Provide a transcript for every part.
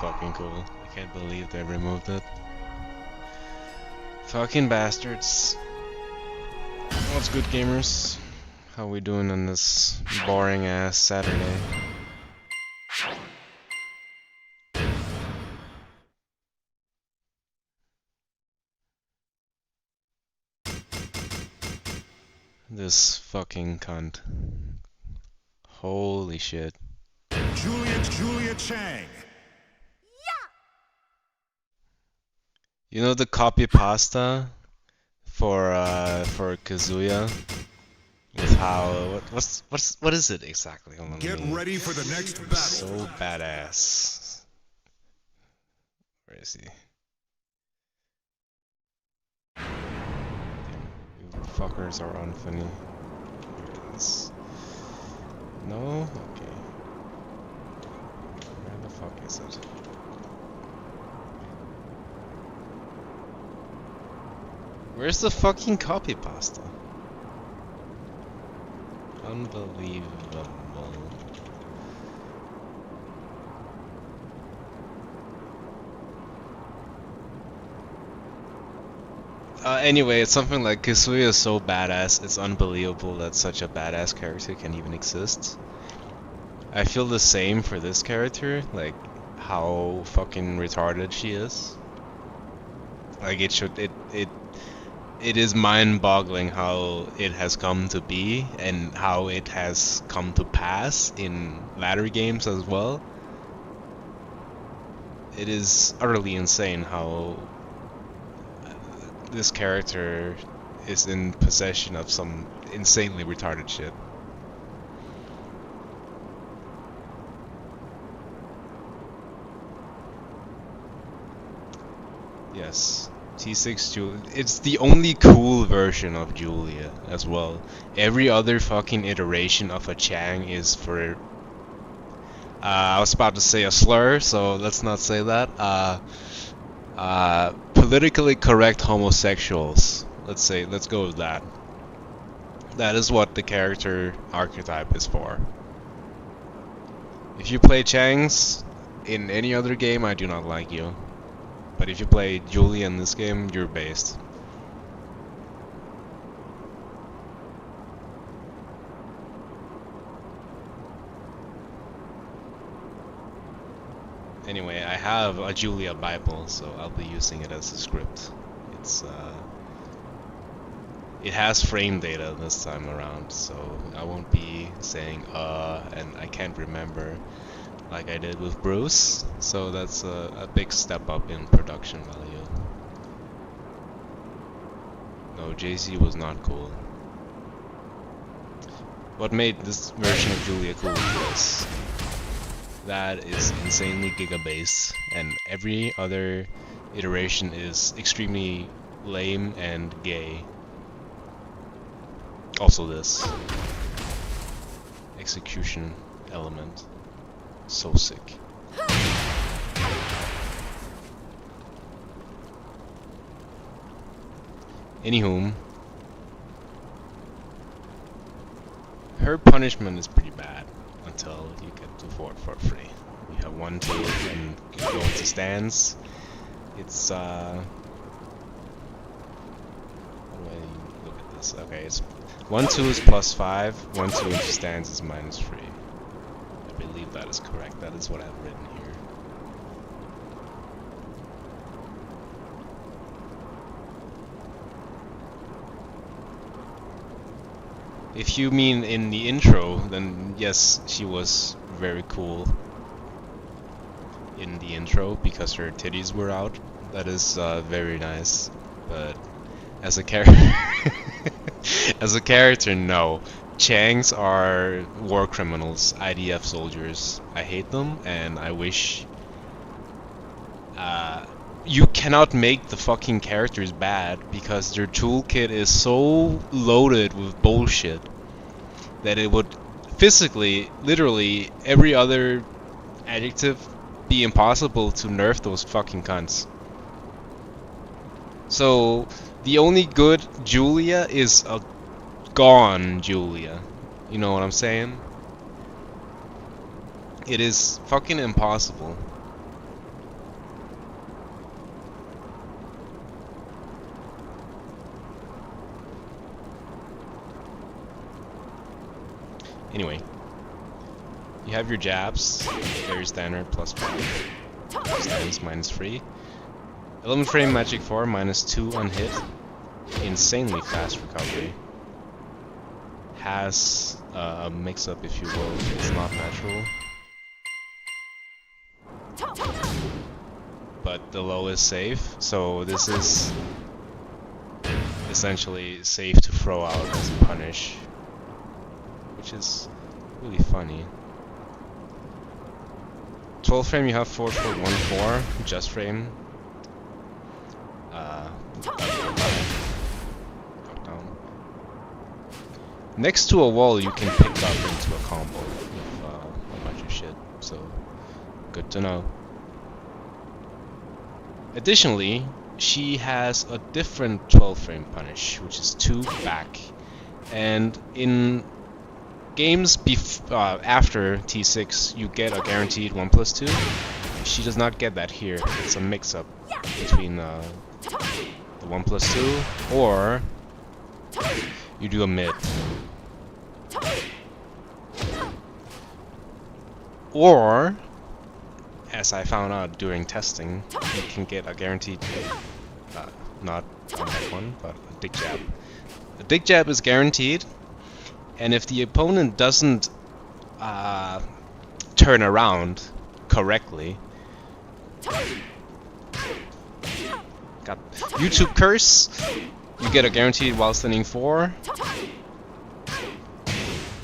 fucking cool. I can't believe they removed it. Fucking bastards. What's good, gamers? How we doing on this boring ass Saturday? This fucking cunt. Holy shit. Julia Chang. You know the copy pasta for Kazuya? With how what is it exactly? Hold on, Get ready for the next battle. So badass. Where is he? You fuckers are unfunny. Here it is. No? Okay. Where the fuck is it? Where's the fucking copy pasta? Unbelievable. Anyway, it's something like Kazuya is so badass, it's unbelievable that such a badass character can even exist. I feel the same for this character, like how fucking retarded she is. Like it is mind-boggling how it has come to be and how it has come to pass in latter games as well. It is utterly insane how this character is in possession of some insanely retarded shit. Yes. T6 Julia. It's the only cool version of Julia as well. Every other fucking iteration of a Chang is for... I was about to say a slur, so let's not say that. Politically correct homosexuals. Let's go with that. That is what the character archetype is for. If you play Changs in any other game, I do not like you. But if you play Julia in this game, you're based. Anyway, I have a Julia Bible, so I'll be using it as a script. It has frame data this time around, so I won't be saying and I can't remember like I did with Bruce, so that's a big step up in production value. No, JC was not cool. What made this version of Julia cool was that is insanely giga-based, and every other iteration is extremely lame and gay. Also this execution element. So sick. Anywho, her punishment is pretty bad until you get to fort for free. You have 1, 2, and you go into stands. It's how do I look at this? Okay, it's 1, 2 is +5, 1, 2 into stands is -3. I believe that is correct. That is what I've written here. If you mean in the intro, then yes, she was very cool in the intro because her titties were out. That is very nice. But as a as a character, no. Changs are war criminals, IDF soldiers. I hate them, and I wish... you cannot make the fucking characters bad, because their toolkit is so loaded with bullshit that it would physically, literally, every other adjective be impossible to nerf those fucking cunts. So, the only good Julia is a gone Julia. You know what I'm saying? It is fucking impossible. Anyway, you have your jabs, very standard, +5. Stands -3. 11 frame magic 4, -2 on hit. Insanely fast recovery. Has a mix-up, if you will. It's not natural. But the low is safe, so this is essentially safe to throw out as a punish, which is really funny. 12 frame you have 4-4-1-4, just frame. Knockdown. Next to a wall you can pick up into a combo with a bunch of shit, so good to know. Additionally, she has a different 12 frame punish, which is 2 back. And in games after T6, you get a guaranteed 1+2. She does not get that here. It's a mix-up between the 1+2, or you do a mid. Or, as I found out during testing, you can get a guaranteed, not on that one, but a dick jab. A dick jab is guaranteed, and if the opponent doesn't turn around correctly, got YouTube curse, you get a guaranteed while standing 4,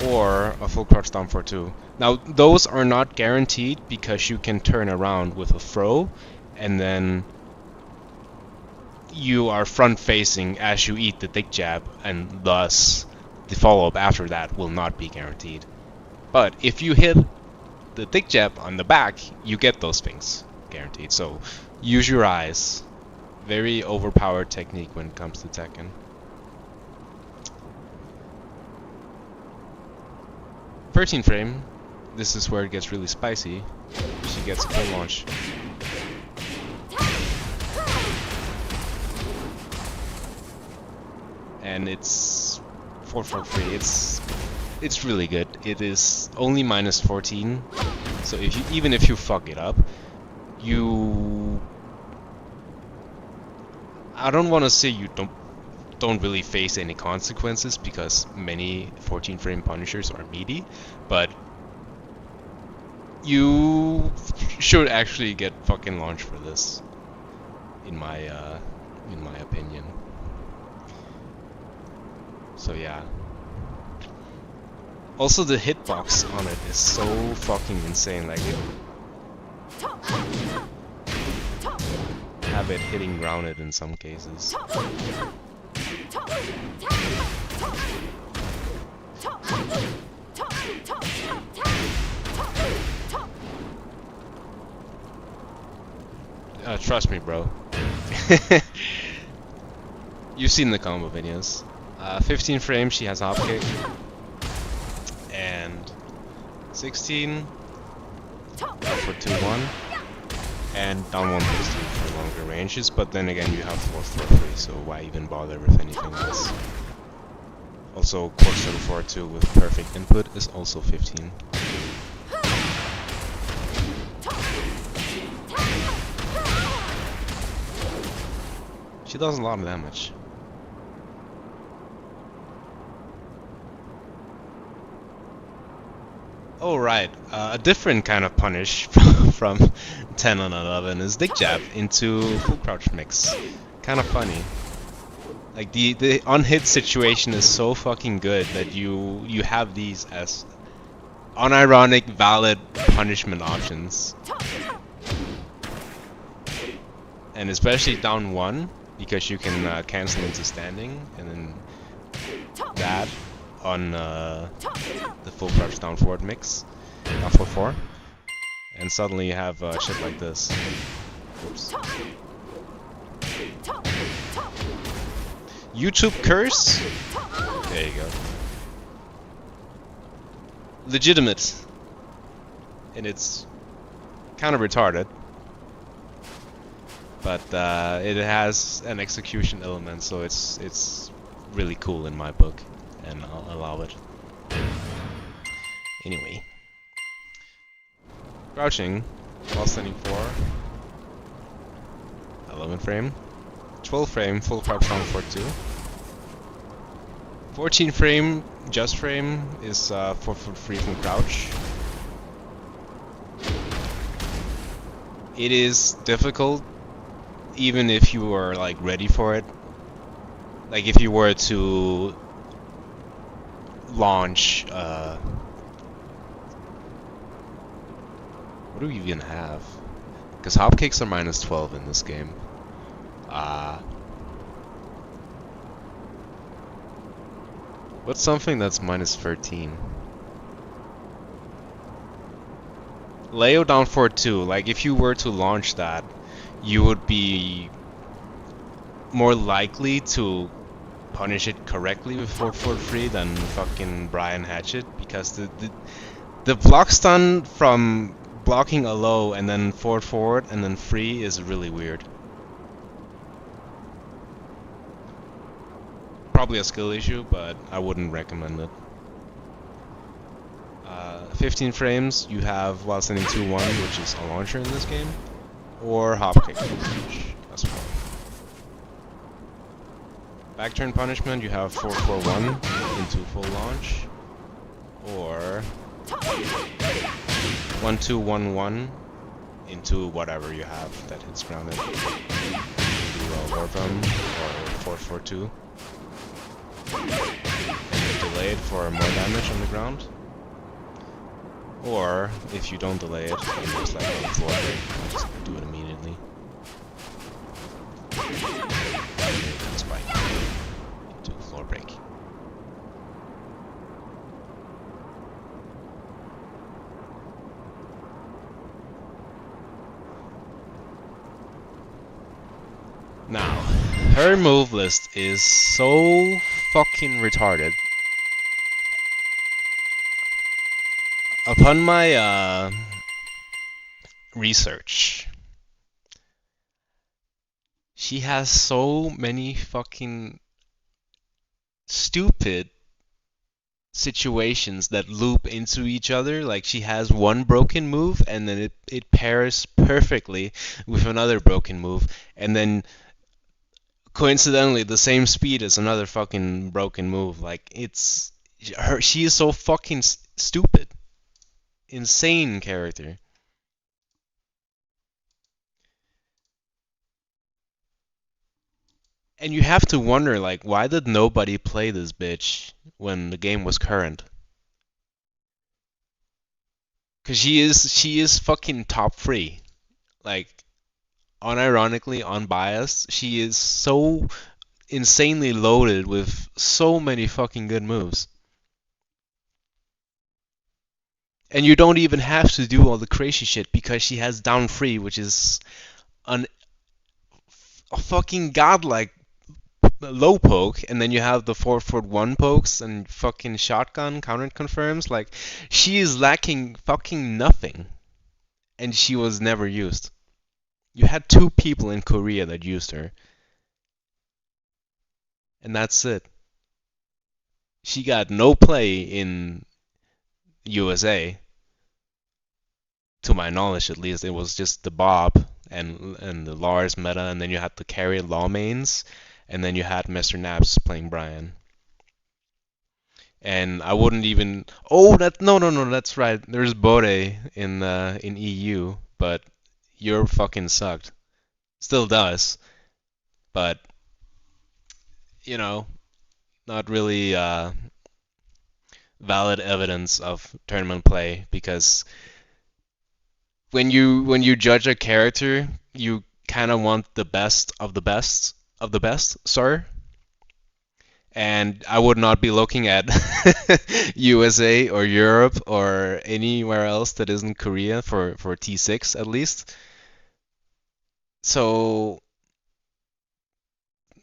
or a full crouch down for 2. Now those are not guaranteed because you can turn around with a throw, and then you are front facing as you eat the dick jab, and thus the follow-up after that will not be guaranteed. But if you hit the dick jab on the back, you get those things guaranteed. So use your eyes. Very overpowered technique when it comes to Tekken. "13 frame, this is where it gets really spicy. She gets full launch. And it's 4-4-3. It's really good. It is only -14. So even if you fuck it up, I don't want to say you don't really face any consequences, because many 14 frame punishers are meaty, but you should actually get fucking launched for this, in my opinion. So yeah. Also, the hitbox on it is so fucking insane. Like, have it hitting grounded in some cases. Trust me, bro. You've seen the combo videos. 15 frames, she has hop kick. And 16 up for 2-1. And down 1+2 for longer ranges, but then again you have 4-4-3, so why even bother with anything else? Also, course 4-2 with perfect input is also 15. She does a lot of damage. Oh right, a different kind of punish from 10 and 11 is dick jab into full crouch mix. Kind of funny. Like the on-hit situation is so fucking good that you have these as unironic, valid punishment options. And especially down 1, because you can cancel into standing, and then that on the full crouch down forward mix, down 4-4, and suddenly you have shit like this. Oops. YouTube curse? There you go. Legitimate. And it's kind of retarded, but it has an execution element, so it's really cool in my book, and I'll allow it. Anyway. Crouching, while standing 4. 11 frame. 12 frame, full crouch down 4-2. 14 frame, just frame, is 4 foot free from crouch. It is difficult, even if you are like ready for it. Like if you were to launch, what do you even have? Because hop kicks are minus 12 in this game. What's something that's minus 13? Leo down 4-2. Like if you were to launch that, you would be more likely to punish it correctly with 4-4 free than fucking Brian Hatchet, because the block stun from blocking a low and then forward and then free is really weird. Probably a skill issue, but I wouldn't recommend it. 15 frames you have while standing 2-1, which is a launcher in this game, or hop kick as well. Back turn punishment you have 4-4-1 into full launch, or 1-2-1-1 into whatever you have that hits grounded. Do a war drum or 4-4-2. And delay it for more damage on the ground. Or if you don't delay it, then just like a floor break, just do it immediately. And spike into floor break. Now, her move list is so fucking retarded. Upon my research, she has so many fucking stupid situations that loop into each other. Like she has one broken move and then it pairs perfectly with another broken move, and then coincidentally the same speed as another fucking broken move. Like it's her, she is so fucking stupid. Insane character. And you have to wonder, like, why did nobody play this bitch when the game was current? Cause she is fucking top 3. Like, unironically, unbiased, she is so insanely loaded with so many fucking good moves. And you don't even have to do all the crazy shit because she has down 3, which is a fucking godlike low poke, and then you have the 4-1 pokes and fucking shotgun counter confirms. Like, she is lacking fucking nothing, and she was never used. You had 2 people in Korea that used her, and that's it. She got no play in USA, to my knowledge at least. It was just the Bob and the Lars meta, and then you had the carry law mains, and then you had Mr. Naps playing Brian. And I wouldn't even. Oh, no, that's right. There's Bode in EU, but Europe fucking sucked. Still does, but you know, not really valid evidence of tournament play, because when you judge a character, you kind of want the best of the best of the best, sir. And I would not be looking at USA or Europe or anywhere else that isn't Korea for T6 at least. So,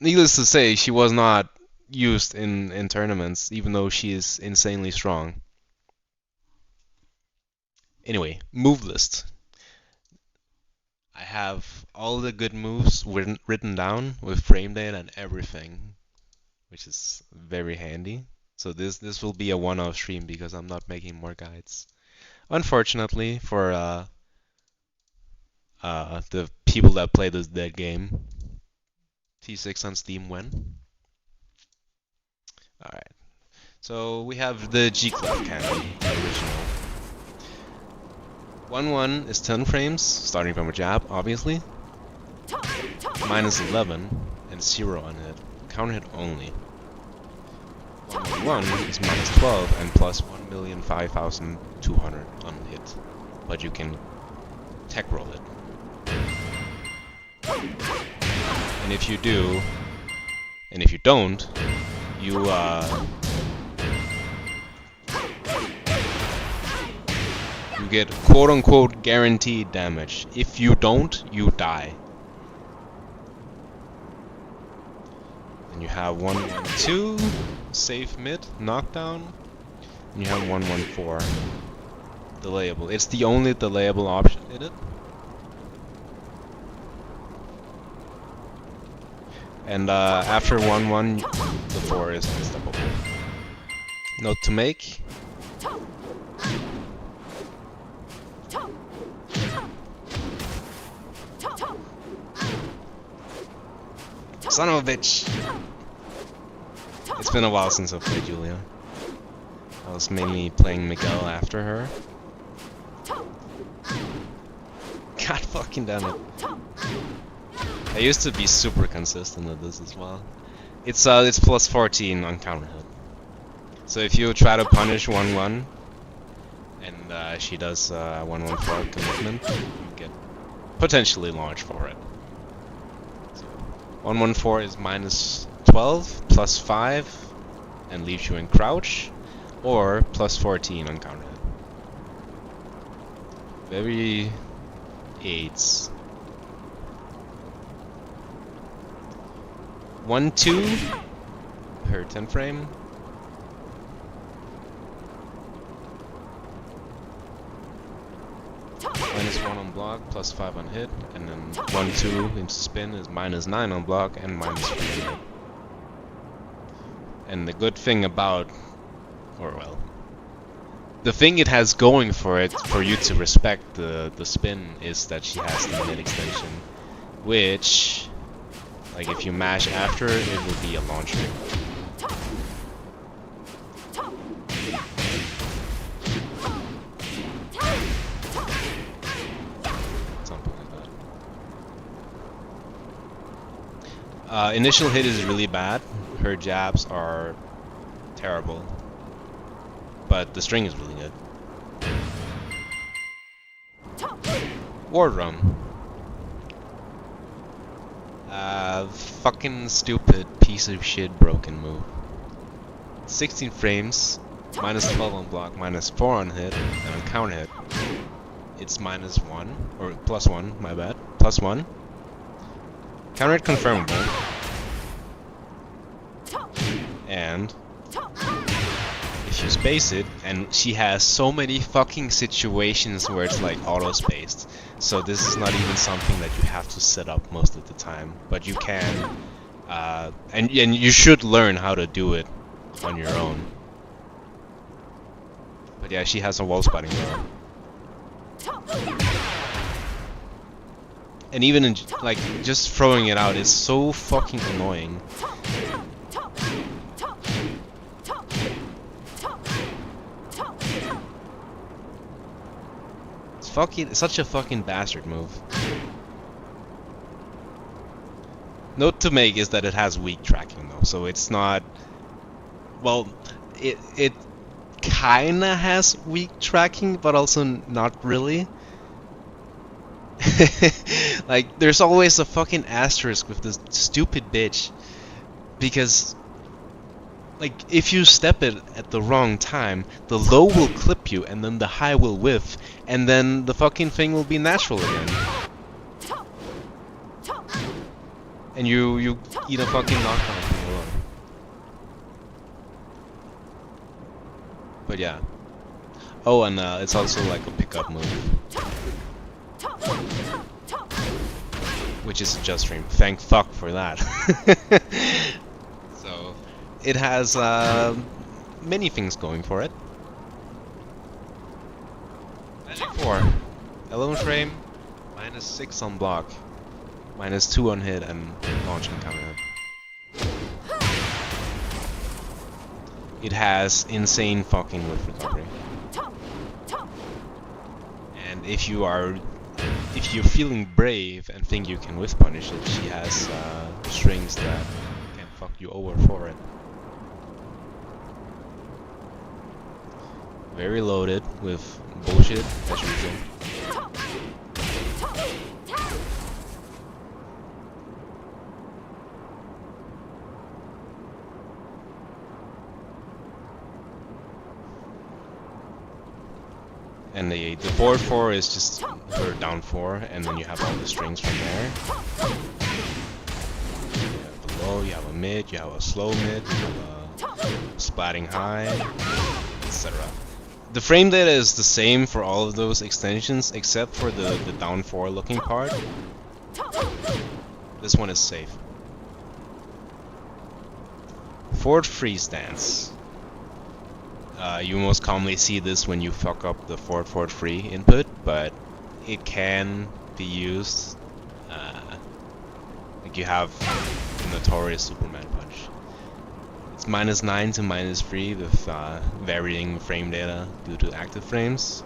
needless to say, she was not used in tournaments, even though she is insanely strong. Anyway, move list. I have all the good moves written down with frame data and everything, which is very handy. So this will be a one-off stream because I'm not making more guides. Unfortunately for the people that play that game, T6 on Steam win. All right. So we have the G-Clef candy, the original. 1-1 is 10 frames, starting from a jab, obviously. Minus 11 and 0 on hit. Counter hit only. 1 is minus 12 and plus 1,005,200 on hit. But you can tech roll it. And if you do, and if you don't, you get quote-unquote guaranteed damage. If you don't, you die. And you have 1-1-2, safe mid, knockdown. And you have 1-1-4, delayable. It's the only delayable option in it. And after 1-1, the 4 is unstoppable. Note to make. Son of a bitch! It's been a while since I played Julia. I was mainly playing Miguel after her. God fucking damn it. I used to be super consistent at this as well. It's plus 14 on counter hit. So if you try to punish 1-1 and she does 1-1-4 commitment, you get potentially launch for it. 1-1-4 is minus 12, plus 5, and leaves you in crouch, or plus 14 on counter hit. Very aids. 1-2 per 10 frame. Minus 1 on block, plus 5 on hit, and then 1-2 into spin is minus 9 on block and minus 3 on hit. And the good thing about, or well, the thing it has going for it, for you to respect the spin, is that she has the mid extension, which, like if you mash after, it will be a launcher. Initial hit is really bad. Her jabs are terrible. But the string is really good. War Drum. Fucking stupid piece of shit broken move. 16 frames, minus 12 on block, minus 4 on hit, and on counter hit, it's minus 1, or plus 1, my bad, plus 1. Counter hit confirmable. And if you space it, and she has so many fucking situations where it's like auto-spaced, so this is not even something that you have to set up most of the time, but you can, and you should learn how to do it on your own. But yeah, she has a wall spotting though. And even in, like, just throwing it out is so fucking annoying. It's such a fucking bastard move. Note to make is that it has weak tracking though, so it's not, well, it kinda has weak tracking, but also not really. Like, there's always a fucking asterisk with this stupid bitch, because, like, if you step it at the wrong time, the low will clip you, and then the high will whiff, and then the fucking thing will be natural again. And you eat a fucking knockdown from below. But yeah. Oh, and it's also like a pickup move. Which is a just stream. Thank fuck for that. So, it has many things going for it. Magic 4. 11 frame, -6 on block, -2 on hit, and launch and counter. It has insane fucking whiff recovery. And if you're feeling brave and think you can whiff punish it, she has strings that can fuck you over for it. Very loaded with bullshit as usual. And the forward 4 is just her down 4, and then you have all the strings from there. You have the low, you have a mid, you have a slow mid, you have a splatting high, etc. The frame data is the same for all of those extensions, except for the down 4 looking part. This one is safe. Forward free stance. You most commonly see this when you fuck up the forward free input, but it can be used. Like you have the notorious Superman punch. It's -9 to -3 with varying frame data due to active frames.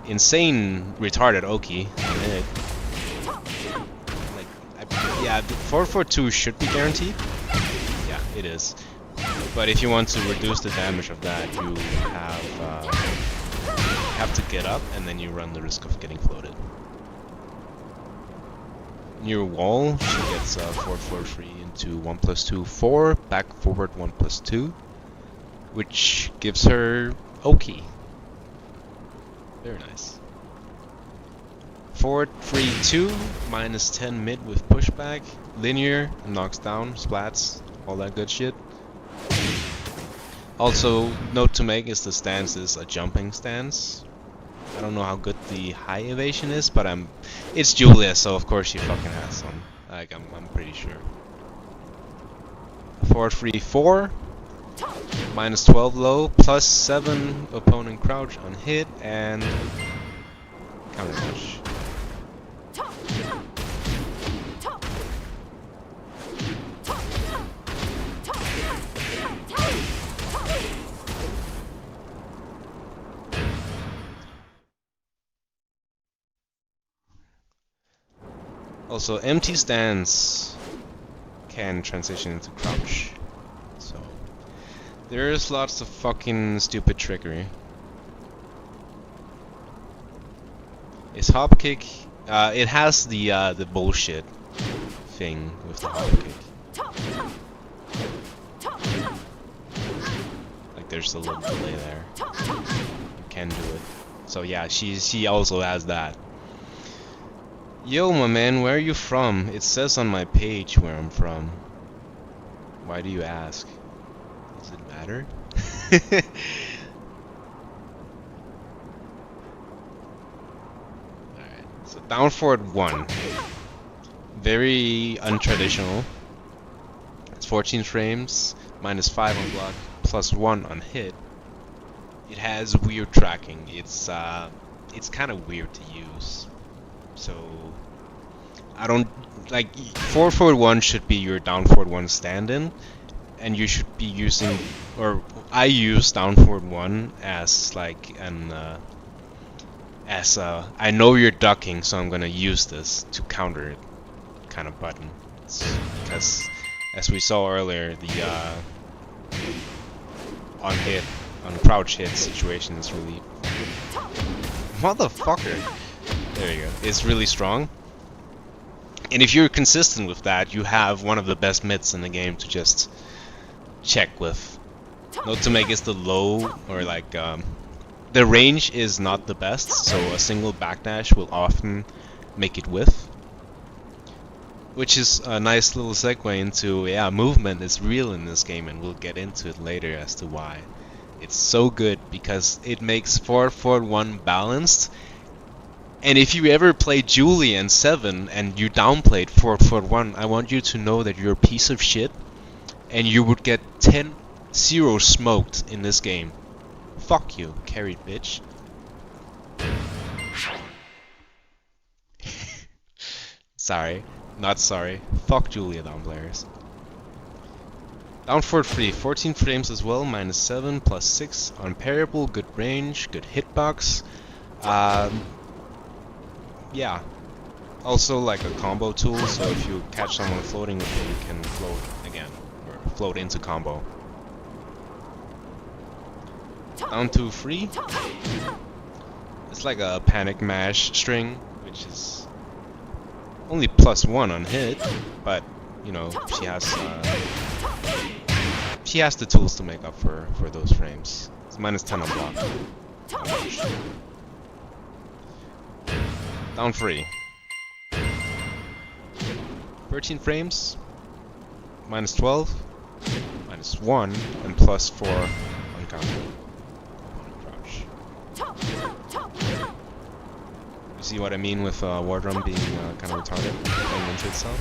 Insane retarded Oki on it. Like, yeah, the 442 should be guaranteed. Yeah, it is. But if you want to reduce the damage of that, you have to get up, and then you run the risk of getting floated. Near wall, she gets forward 3 into 1+2 4, back forward 1+2, which gives her Oki. Very nice. Forward 3 2, -10 mid with pushback, linear, knocks down, splats, all that good shit. Also, note to make is the stance is a jumping stance. I don't know how good the high evasion is, but it's Julia, so of course she fucking has some. Like, I'm pretty sure. Forward 3 4, -12 low, +7 opponent crouch on hit, and counter punch. Also, empty stance can transition into crouch, so there's lots of fucking stupid trickery. Is hop kick? It has the bullshit thing with the hop kick. Like there's a little delay there. You can do it. So yeah, she also has that. Yo, my man, where are you from? It says on my page where I'm from. Why do you ask? Does it matter? Alright, so down forward 1. Very untraditional. It's 14 frames, -5 on block, +1 on hit. It has weird tracking. It's kind of weird to use. So I don't like forward 1 should be your down forward 1 stand-in, and you should be using, or I use down forward 1 as like an I know you're ducking, so I'm gonna use this to counter it kind of button. Because as we saw earlier, the on crouch hit situation is really motherfucker. There you go. It's really strong. And if you're consistent with that, you have one of the best mids in the game to just check with. Note to make is the low, or like the range is not the best, so a single backdash will often make it whiff. Which is a nice little segue into, yeah, movement is real in this game, and we'll get into it later as to why. It's so good because it makes 4-4-1 balanced. And if you ever played Julian 7 and you downplayed 4-4-1, I want you to know that you're a piece of shit, and you would get 10 Zero smoked in this game. Fuck you, carried bitch. Sorry, not sorry. Fuck Julia down players. Down forward 3, 14 frames as well, -7, +6, unparable, good range, good hitbox. Yeah. Also like a combo tool, so if you catch someone floating with it, you can float again, or float into combo. Down to 3. It's like a panic mash string, which is only +1 on hit, but you know she has the tools to make up for those frames. It's -10 on block. Down 3. 13 frames, -12, -1, and +4 on counter. Crouch. You see what I mean with War Drum being kind of retarded, going into itself?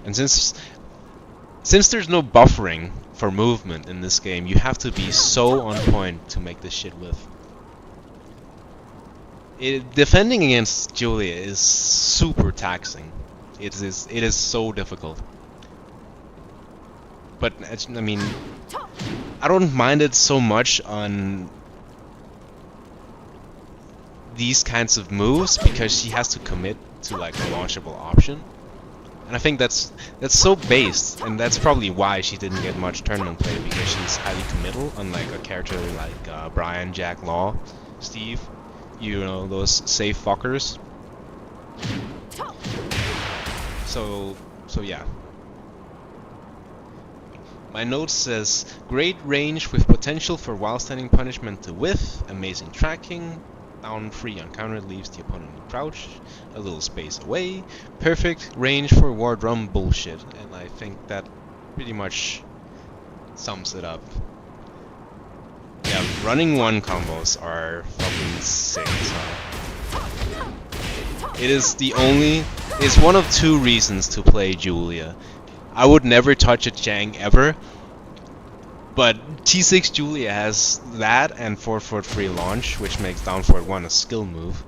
And since there's no buffering for movement in this game, you have to be so on point to make this shit live. Defending against Julia is super taxing. It is so difficult. But I mean, I don't mind it so much on these kinds of moves because she has to commit to like a launchable option. And I think that's so based, and that's probably why she didn't get much tournament play, because she's highly committal, unlike a character like Brian, Jack, Law, Steve, you know, those safe fuckers. So yeah. My note says, great range with potential for while standing punishment to whiff, amazing tracking, down 3 on counter leaves the opponent in crouch, a little space away, perfect range for War Drum bullshit, and I think that pretty much sums it up. Yeah, running 1 combos are fucking sick, so it's one of 2 reasons to play Julia. I would never touch a Chang ever, but T6 Julia has that and forward 3 launch, which makes down forward 1 a skill move.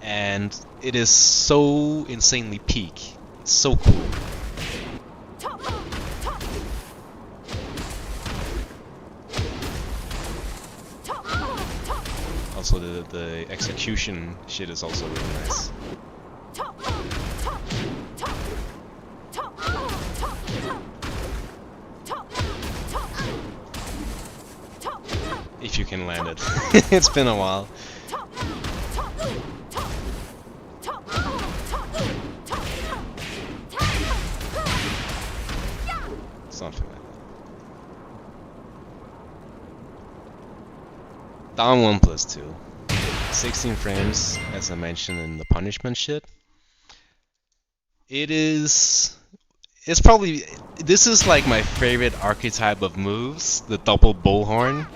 And it is so insanely peak. It's so cool. Also the execution shit is also really nice. If you can land it. It's been a while. Something like that. Down 1 +2. 16 frames, as I mentioned in the punishment shit. It's probably, this is like my favorite archetype of moves, the double bullhorn.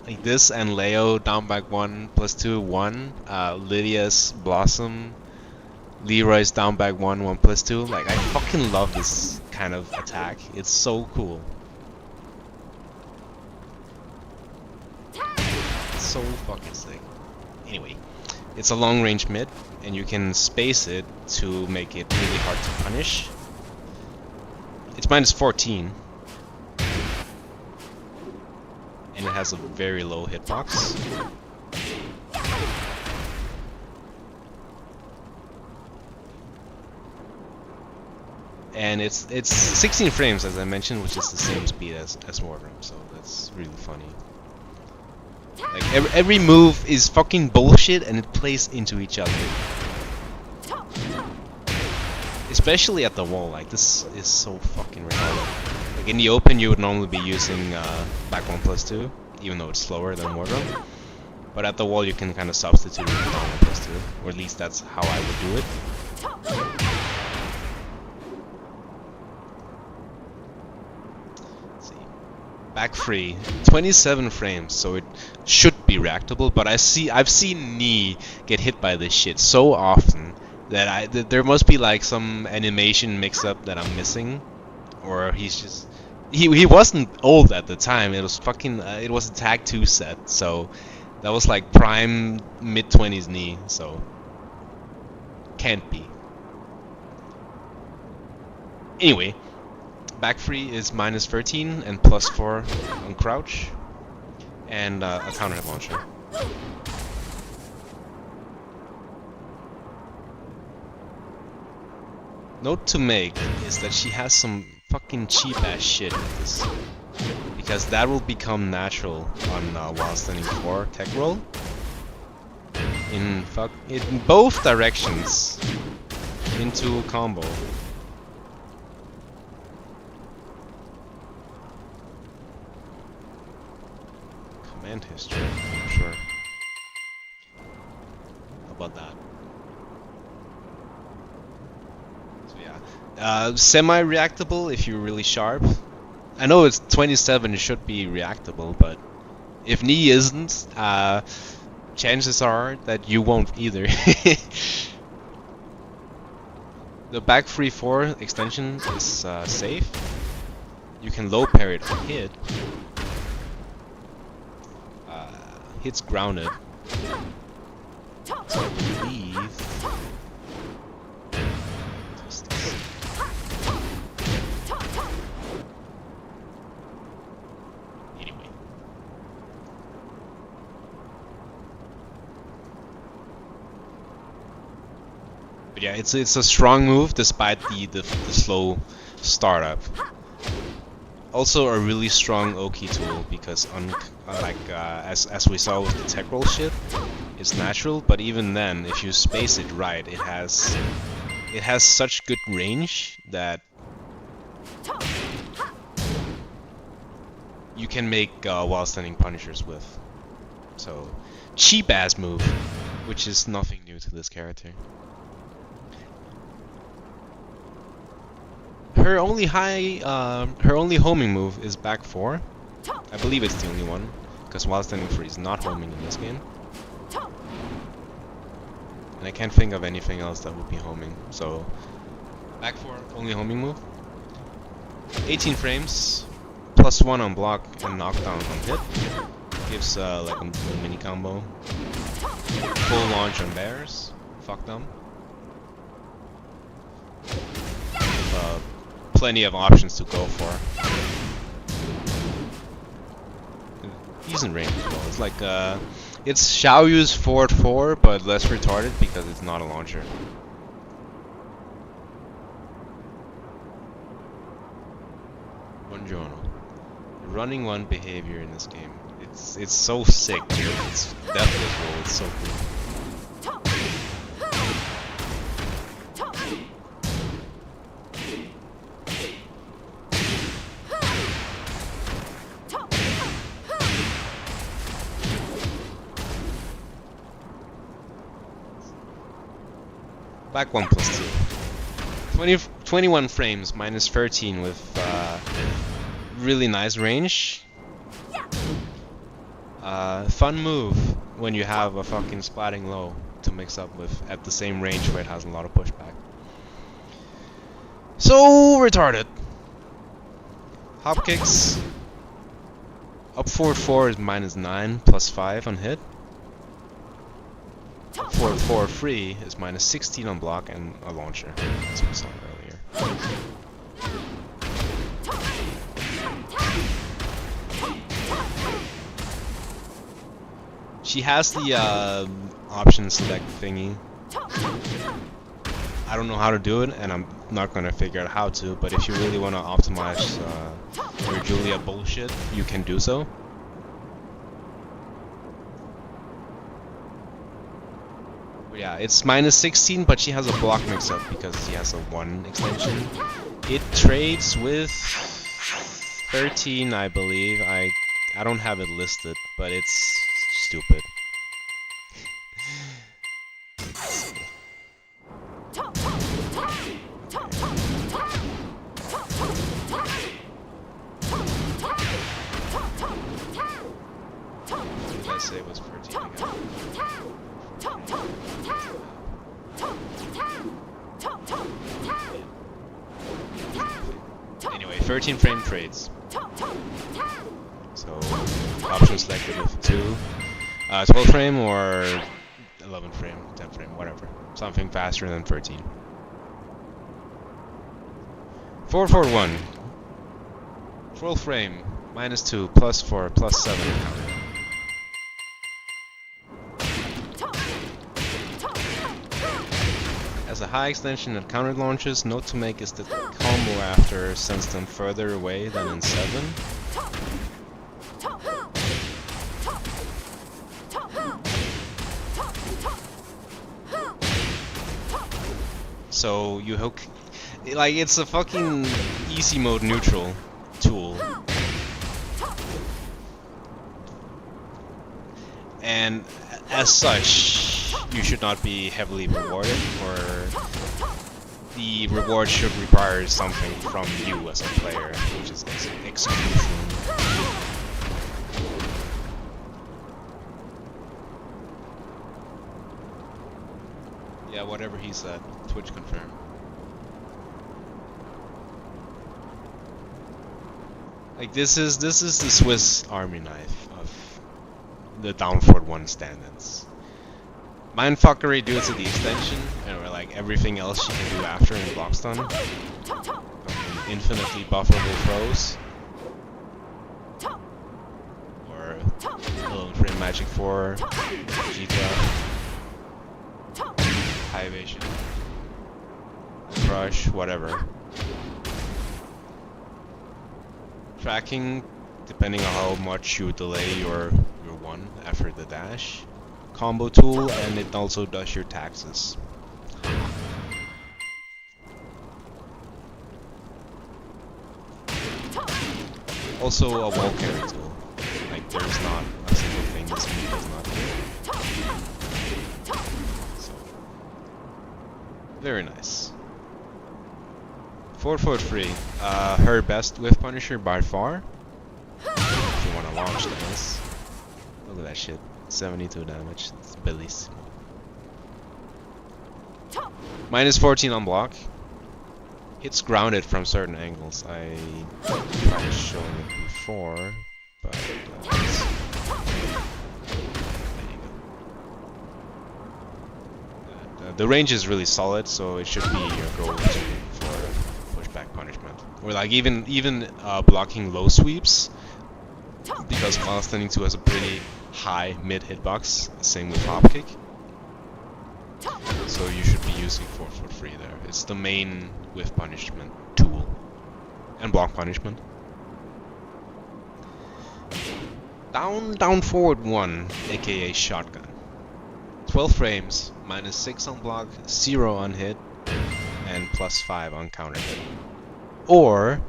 Like this and Leo down back 1 +2 1, Lydia's Blossom, Leroy's down back 1 1 +2. Like I fucking love this kind of attack. It's so cool. It's so fucking sick. Anyway, it's a long range mid, and you can space it to make it really hard to punish. It's -14. And it has a very low hitbox. And it's 16 frames, as I mentioned, which is the same speed as War Drum, so that's really funny. Like every move is fucking bullshit, and it plays into each other. Especially at the wall, like this is so fucking retarded. Like in the open, you would normally be using back 1 +2, even though it's slower than War Drum. But at the wall, you can kind of substitute it with down 1 +2, or at least that's how I would do it. Let's see, back 3, 27 frames, so it should be reactable. But I've seen knee get hit by this shit so often that there must be like some animation mix-up that I'm missing. or he's just he wasn't old at the time. It was fucking it was a Tag 2 set, so that was like prime mid-20s knee, so can't be. Anyway, back free is minus 13 and plus 4 on crouch, and a counter hit launcher. Note to make is that she has some fucking cheap ass shit with this, because that will become natural on while standing 4 tech roll in both directions into a combo. Command history, I'm sure. How about that? Semi-reactable if you're really sharp. I know it's 27, it should be reactable, but if knee isn't, chances are that you won't either. The back free 4 extension is safe. You can low parry it on hit. Hit's grounded. So I believe... But yeah, it's a strong move despite the slow startup. Also a really strong Oki tool because as we saw with the tech roll shit, it's natural. But even then, if you space it right, it has such good range that you can make while standing punishers with. So cheap ass move, which is nothing new to this character. Her only homing move is back 4. I believe it's the only one, because while standing free is not homing in this game. And I can't think of anything else that would be homing. So back 4, only homing move. 18 frames, plus 1 on block and knockdown on hit. Gives like a mini combo. Full launch on bears. Fuck them. Plenty of options to go for. Decent range as well. It's like it's Xiaoyu's Ford 4, but less retarded because it's not a launcher. Buongiorno. Running one behavior in this game. It's so sick, dude. It's definitely it's so cool. Back 1 plus 2. 21 frames, minus 13 with really nice range. Fun move when you have a fucking splatting low to mix up with at the same range where it has a lot of pushback. So retarded. Hop kicks. Up forward 4 is minus 9, plus 5 on hit. Forward 4 free is minus 16 on block and a launcher, as we saw earlier. She has the option select thingy. I don't know how to do it, and I'm not gonna figure out how to, but if you really want to optimize your Julia bullshit, you can do so. Yeah, it's minus 16, but she has a block mix-up because she has a 1 extension. It trades with 13, I believe. I don't have it listed, but it's stupid. What did I say was 13 again? Anyway, 13 frame trades. So option selected with 2. 12 frame or 11 frame, 10 frame, whatever. Something faster than 13. 441. 12 frame, -2, +4, +7. As a high extension that counter launches, note to make is that the combo after sends them further away than in 7. So you hook, like, it's a fucking easy mode neutral tool. And as such, you should not be heavily rewarded, or the reward should require something from you as a player, which is execution. Yeah, whatever he said. Twitch confirm. Like this is the Swiss Army knife of the down forward 1 standards. Mindfuckery due to the extension, and like everything else you can do after in block stun. Infinitely bufferable throws. Or 11 frame magic 4, G12. High evasion. Crush, whatever. Tracking, depending on how much you delay your 1 after the dash. Combo tool, and it also does your taxes. Also a wall carry tool. Like there's not a single thing this move does not do. So, very nice. 443. Her best with Punisher by far. If you want to launch this. Look at that shit. 72 damage. It's bellissimo. -14 on block. Hits grounded from certain angles. I tried showing it before, but there you go. The range is really solid, so it should be your goal for pushback punishment. Or like even blocking low sweeps, because Miles Standing 2 has a pretty high mid hitbox. Same with hop kick. So you should be using 443 there. It's the main whiff punishment tool. And block punishment. Down forward 1, aka shotgun. 12 frames, -6 on block, 0 on hit, and +5 on counter hit. Or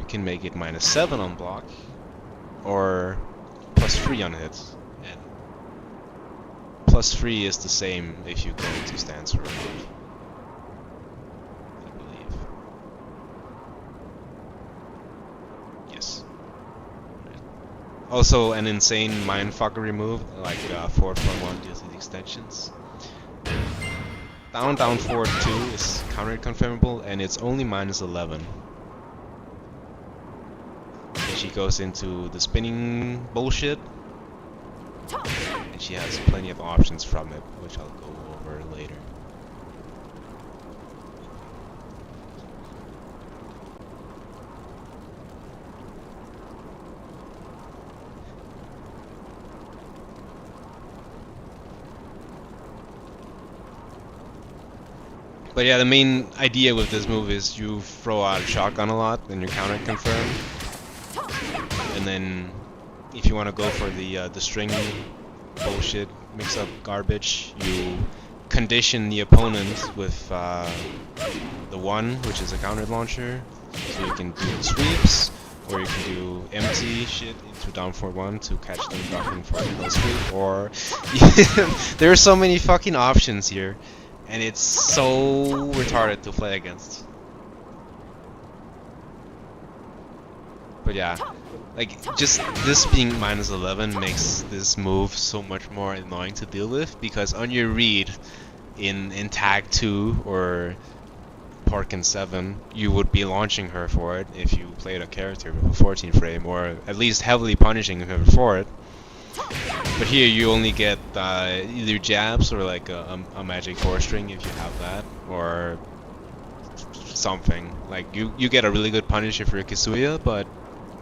you can make it -7 on block, or +3 on hit. And +3 is the same if you go into stance or not, I believe. Yes. Also, an insane mindfuckery move, like 441 deals with extensions. Down forward 2 is counter confirmable, and it's only -11. And she goes into the spinning bullshit, and she has plenty of options from it, which I'll go over later. But yeah, the main idea with this move is you throw out a shotgun a lot, and you counter confirm. And then, if you want to go for the string bullshit, mix up garbage, you condition the opponent with the 1, which is a counter launcher. So you can do sweeps, or you can do empty shit into down forward 1 to catch them dropping for a sweep, or there are so many fucking options here. And it's so retarded to play against. But yeah, like just this being -11 makes this move so much more annoying to deal with, because on your read in tag 2 or Parkin 7, you would be launching her for it if you played a character with a 14 frame, or at least heavily punishing her for it. But here you only get either jabs or like a magic 4-string if you have that, or something. Like you get a really good punish if you're Kisuya, but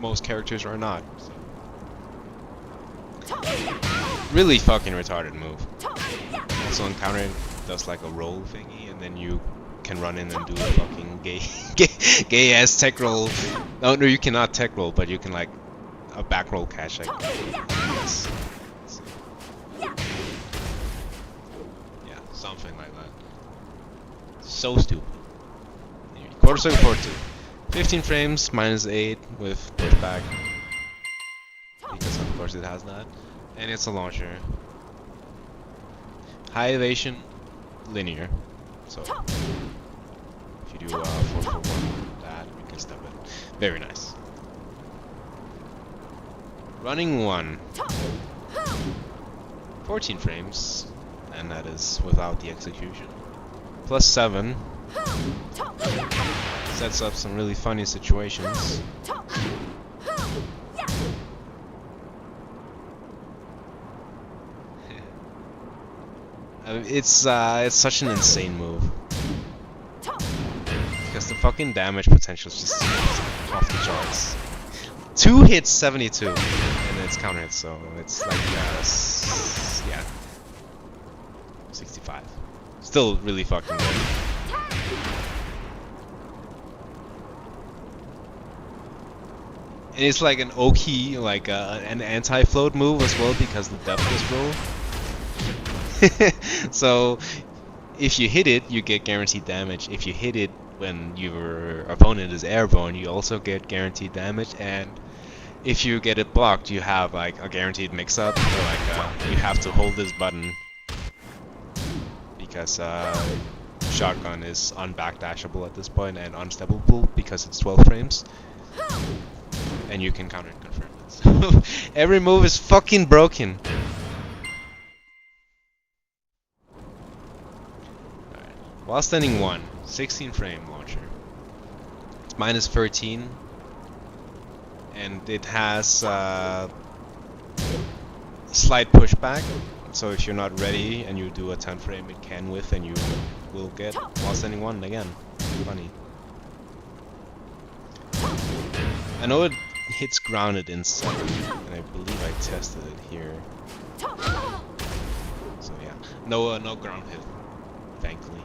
most characters are not. So. Really fucking retarded move. Also on counter it does like a roll thingy, and then you can run in and do a fucking gay ass tech roll. No, you cannot tech roll, but you can like a back roll catch. Like, yes. Yeah, something like that. So stupid. Quarter circle forward 2. 15 frames, -8 with pushback. Because of course it has that. And it's a launcher. High evasion, linear. So if you do 4-4-1 that, we can step it. Very nice. Running 1. 14 frames, and that is without the execution. +7. Sets up some really funny situations. It's such an insane move. Because the fucking damage potential is just off the charts. 2 hits 72, and it's counter hit, so it's like yeah, 65. Still really fucking good. And it's like an Oki, like an anti-float move as well, because the depthless roll. So if you hit it, you get guaranteed damage. If you hit it when your opponent is airborne, you also get guaranteed damage. And if you get it blocked, you have like a guaranteed mix-up. So like you have to hold this button because shotgun is unbackdashable at this point and unsteppable because it's 12 frames. And you can counter and confirm it. So every move is fucking broken. Alright. While standing 1, 16 frame launcher. It's -13. And it has slight pushback. So if you're not ready and you do a 10 frame, it can whiff and you will get while standing 1 again. Funny. I know it hits grounded in 7, and I believe I tested it here. So yeah, no ground hit, thankfully.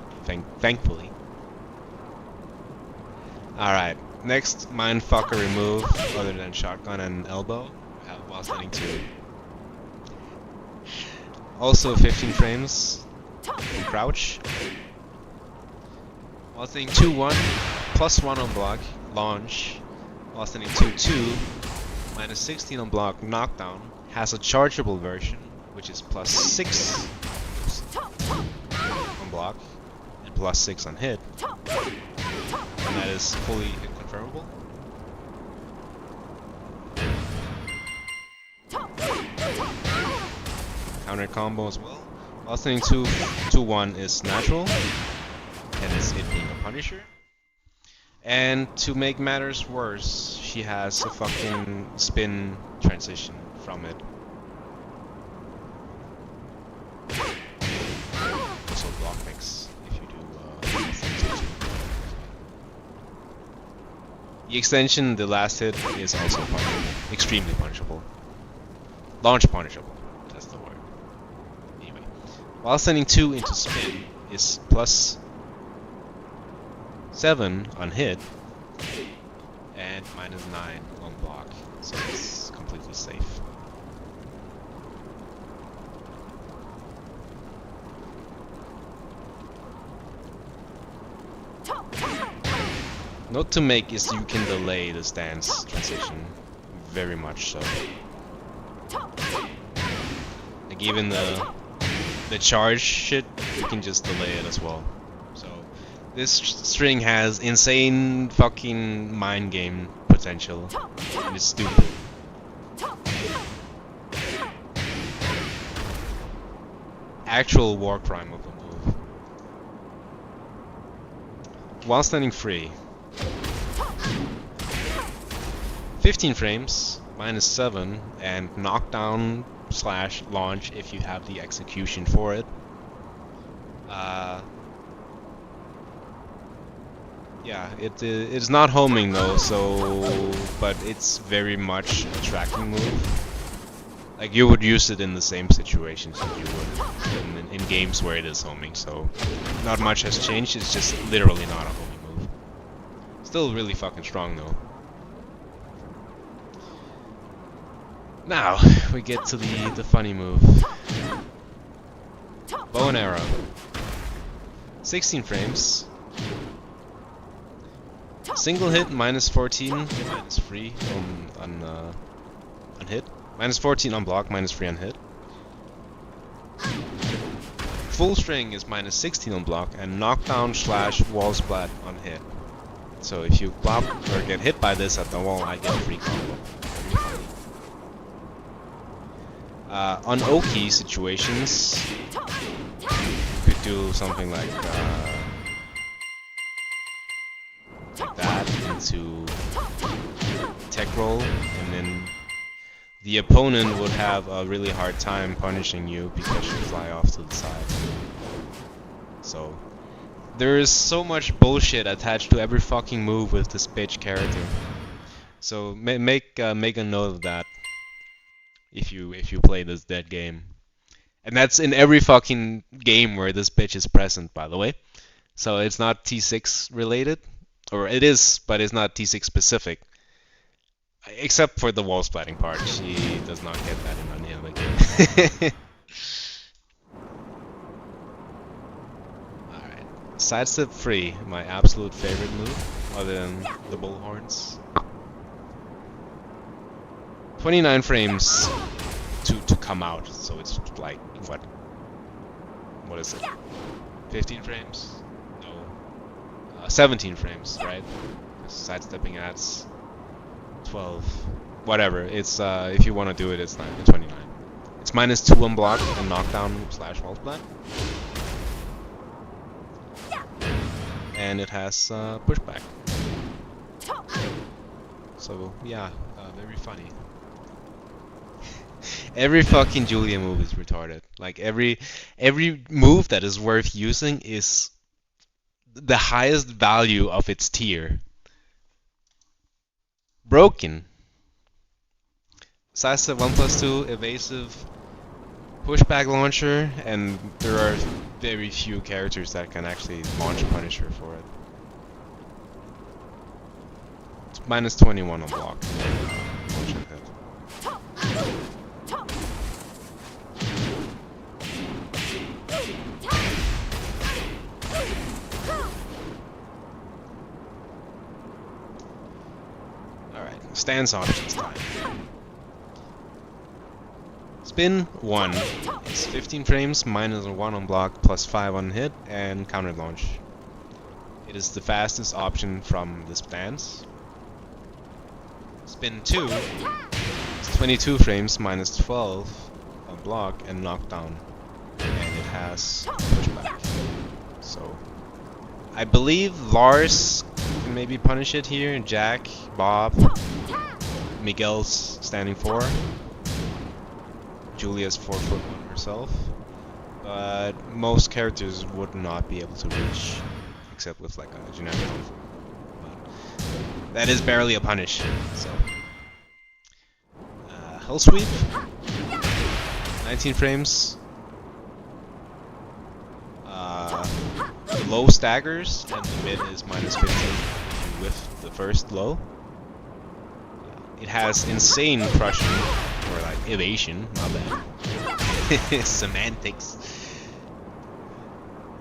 All right, next mindfucker remove other than shotgun and elbow while standing 2. Also 15 frames in crouch. While standing 2-1, +1 on block, launch. While standing 2-2, -16 on block, knockdown, has a chargeable version, which is +6 on block and +6 on hit, and that is fully hit confirmable. Counter combo as well. While standing 2-1 is natural, and it's it being a Punisher. And to make matters worse, she has a fucking spin transition from it. Also block mix if you do the extension, the last hit, is also punishable. Extremely punishable. Launch punishable, that's the word. Anyway. While sending 2 into spin is +7 on hit and -9 on block, so it's completely safe. Note to make is you can delay the stance transition, very much so. Like even the charge shit, you can just delay it as well. So this string has insane fucking mind game potential, and it's stupid. Actual war crime of a move. while standing free. 15 frames, -7, and knockdown / launch if you have the execution for it. Yeah, it's not homing though, so but it's very much a tracking move. Like you would use it in the same situations that you would in games where it is homing. So not much has changed. It's just literally not a homing move. Still really fucking strong though. Now we get to the funny move. Bow and arrow. 16 frames. Single hit -14, -3 on hit. -14 on block, -3 on hit. Full string is -16 on block, and knockdown / wall splat on hit. So if you block or get hit by this at the wall, I get a free combo. On Oki situations, you could do something like that into tech roll, and then the opponent would have a really hard time punishing you because you fly off to the side. So there is so much bullshit attached to every fucking move with this bitch character. So make a note of that if you play this dead game. And that's in every fucking game where this bitch is present, by the way. So it's not T6 related. Or it is, but it's not T6 specific. Except for the wall splatting part. She does not get that in any other game. Alright. Sidestep free, my absolute favorite move, other than the bullhorns. 29 frames to come out, so it's like, what is it? 15 frames? 17 frames, right? Sidestepping adds 12, whatever. It's if you want to do it, it's 29. It's -2 on block and knockdown / wall splat, and it has pushback. So yeah, very funny. Every fucking Julia move is retarded. Like every move that is worth using is the highest value of its tier. Broken. Sidestep 1+2, evasive, pushback launcher, and there are very few characters that can actually launch Punisher for it. It's -21 on block. Stance options time. Spin 1 is 15 frames, -1 on block, +5 on hit, and counter launch. It is the fastest option from the stance. Spin 2 is 22 frames, -12 on block, and knockdown. And it has pushback. So I believe Lars can maybe punish it here, Jack, Bob, Miguel's standing 4, Julia's 4'1" herself, but most characters would not be able to reach, except with like a generic one. But that is barely a punish, so. Hell sweep, 19 frames. The low staggers, and the mid is -15 with the first low. It has insane crushing, or like evasion, my bad. Semantics.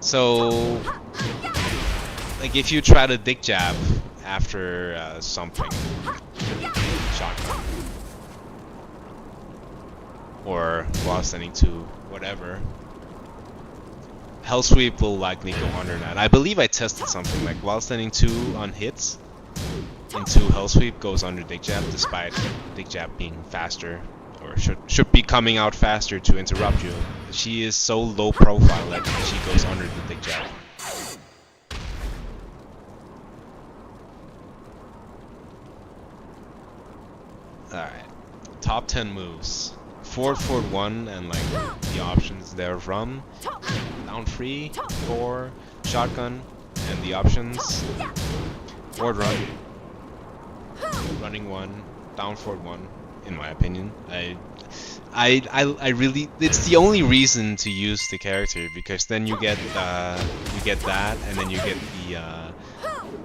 So, like if you try to dick jab after something, shotgun, or while standing 2, whatever, Hell Sweep will likely go under that. I believe I tested something like while standing 2 on hits into Hell Sweep goes under Dick Jab, despite Dick Jab being faster, or should be coming out faster to interrupt you. She is so low profile that she goes under the Dick Jab. Alright. Top 10 moves. Forward, forward 1, and like the options therefrom. Down 3, 4, shotgun, and the options. Forward run. Running 1, down forward 1, in my opinion. I really, it's the only reason to use the character, because then you get that, and then you get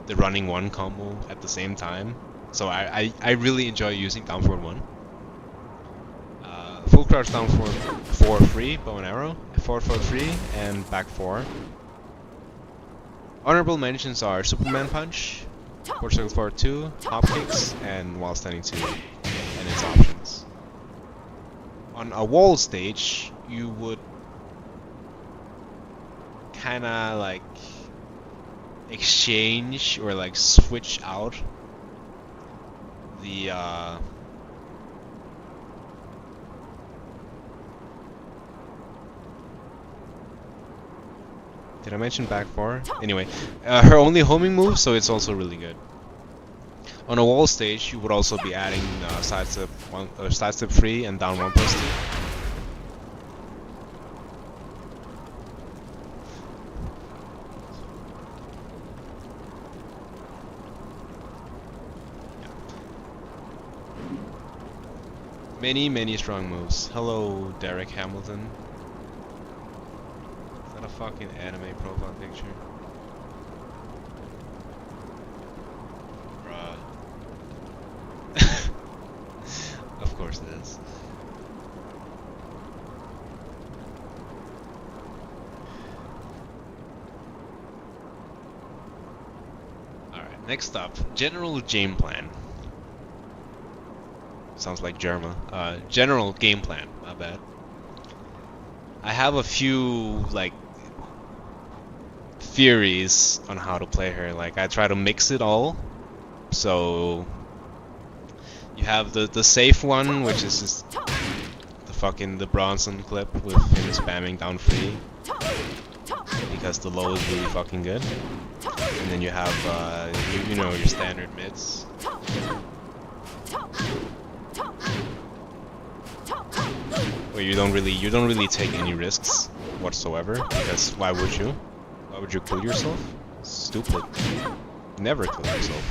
the running 1 combo at the same time. So I really enjoy using down forward 1. Full crouch down forward 4 free, bow and arrow, forward 3, and back 4. Honorable mentions are Superman punch, forward circle forward 2, hop kicks, and while standing 2, and its options. On a wall stage, you would kinda like exchange or like switch out the did I mention back 4? Anyway, her only homing move, so it's also really good. On a wall stage, you would also be adding sidestep 3 and down 1 plus 2. Many strong moves. Hello, Derek Hamilton. Is that a fucking anime profile picture? Bruh. Of course it is. Alright, next up, general game plan. Sounds like German. General game plan, my bad. I have a few, like, theories on how to play her. Like, I try to mix it all. So, you have the safe one, which is just the Bronson clip with him spamming down 3. Because the low is really fucking good. And then you have, you know, your standard mids. Where you don't really take any risks whatsoever, because why would you? Why would you kill yourself? Stupid. Never kill yourself.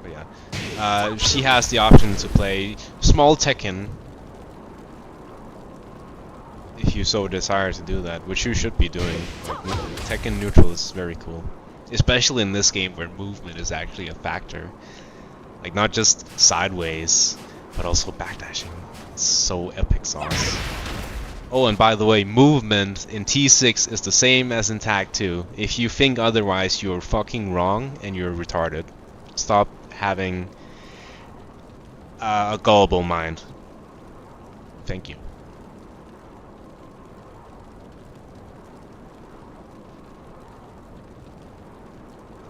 But yeah, she has the option to play small Tekken if you so desire to do that, which you should be doing. Like, Tekken neutral is very cool, especially in this game where movement is actually a factor. Like, not just sideways, but also backdashing. It's so epic sauce. Oh, and by the way, movement in T6 is the same as in Tag 2. If you think otherwise, you're fucking wrong and you're retarded. Stop having a gullible mind. Thank you.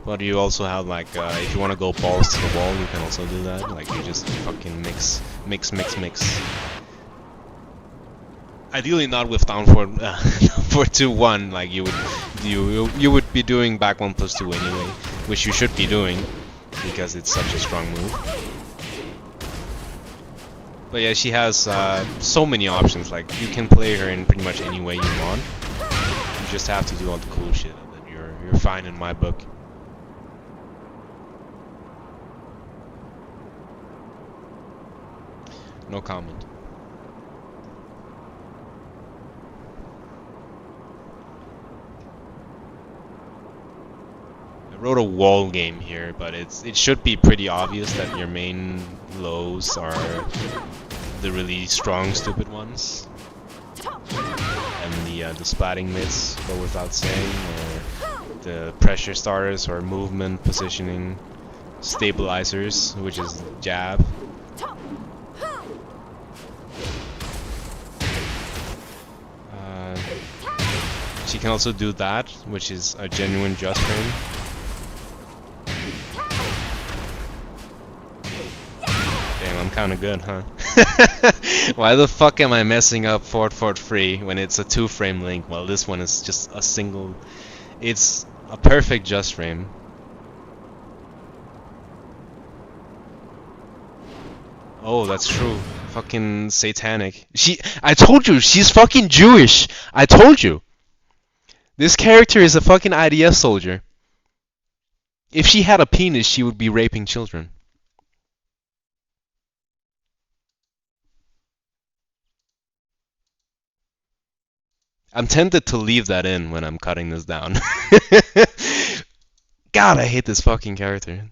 But you also have, like, if you want to go balls to the wall, you can also do that. Like, you just fucking mix. Ideally not with down forward 2-1. Like, you would be doing back 1 plus 2 anyway, which you should be doing because it's such a strong move. But yeah, she has so many options. Like, you can play her in pretty much any way you want. You just have to do all the cool shit, and then you're fine in my book. No comment. I wrote a wall game here, but it should be pretty obvious that your main lows are the really strong, stupid ones, and the splatting mids go without saying, or the pressure starters, or movement positioning stabilizers, which is jab. She can also do that, which is a genuine just frame. Damn, I'm kinda good, huh? Why the fuck am I messing up forward free when it's a 2-frame link? Well, this one is just a single. It's a perfect just frame. Oh, that's true. Fucking satanic. I told you, she's fucking Jewish. I told you. This character is a fucking IDF soldier. If she had a penis, she would be raping children. I'm tempted to leave that in when I'm cutting this down. God, I hate this fucking character.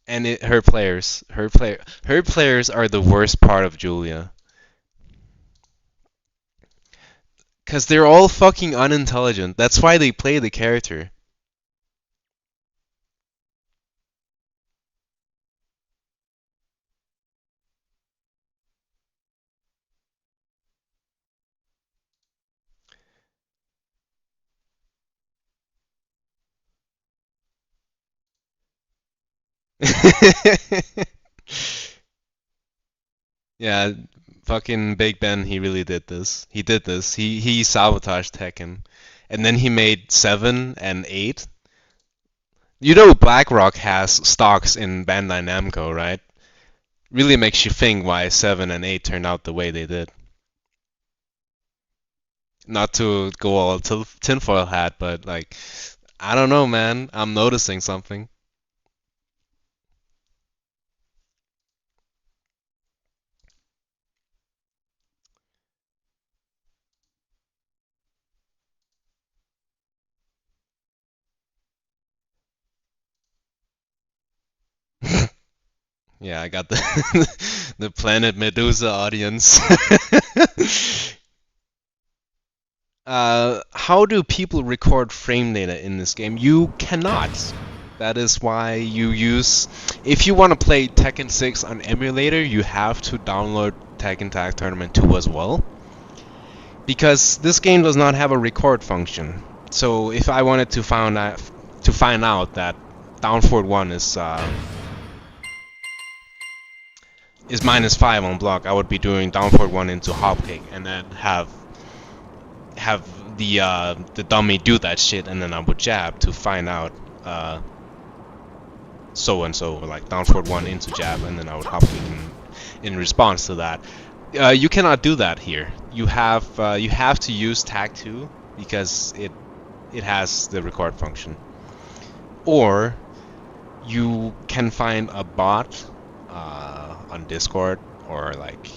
And her players, her players are the worst part of Julia. Cause they're all fucking unintelligent. That's why they play the character. Yeah, fucking Big Ben, he really did this. He did this. He sabotaged Tekken. And then he made 7 and 8. You know BlackRock has stocks in Bandai Namco, right? Really makes you think why 7 and 8 turned out the way they did. Not to go all tinfoil hat, but like, I don't know, man. I'm noticing something. Yeah, I got the the Planet Medusa audience. How do people record frame data in this game? You cannot. That is why you use... If you want to play Tekken 6 on emulator, you have to download Tekken Tag Tournament 2 as well. Because this game does not have a record function. So if I wanted to find out that down forward 1 is -5 on block, I would be doing down forward 1 into hop kick and then have the dummy do that shit, and then I would jab to find out so and so, like down forward 1 into jab, and then I would hop kick in response to that. You cannot do that here. You have to use tag 2 because it has the record function. Or you can find a bot on Discord, or like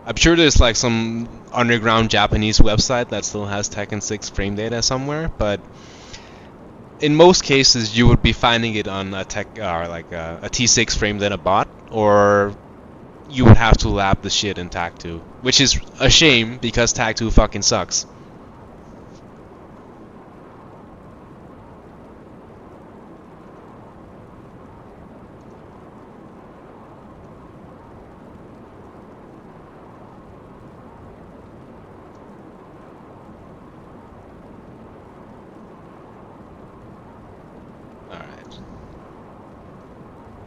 I'm sure there's like some underground Japanese website that still has Tekken 6 frame data somewhere, but in most cases you would be finding it on a a T6 frame data bot, or you would have to lab the shit in Tag 2, which is a shame because Tag 2 fucking sucks.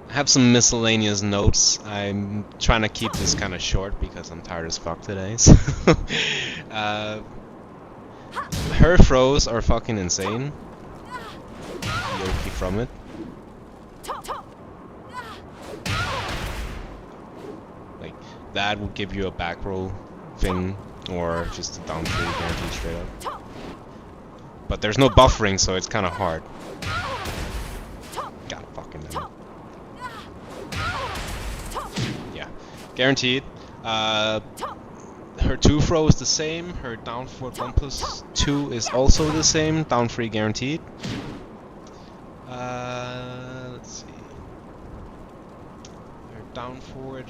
I have some miscellaneous notes. I'm trying to keep this kind of short because I'm tired as fuck today. So her throws are fucking insane. Yoki from it. Like, that would give you a back roll thing, or just a down 3 guaranteed straight up. But there's no buffering, so it's kind of hard. God fucking damn it. Yeah, guaranteed. Her 2 throw is the same. Her down forward 1+2 is also the same. Down 3 guaranteed. Let's see. Her down forward.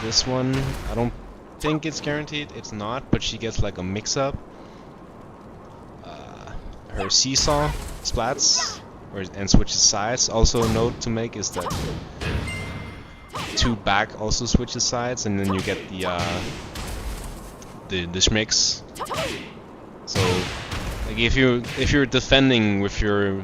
This one, I don't think it's guaranteed. It's not, but she gets like a mix-up. Her seesaw splats and switches sides. Also, a note to make is that 2 back also switches sides, and then you get the schmicks. So, like if you're defending with your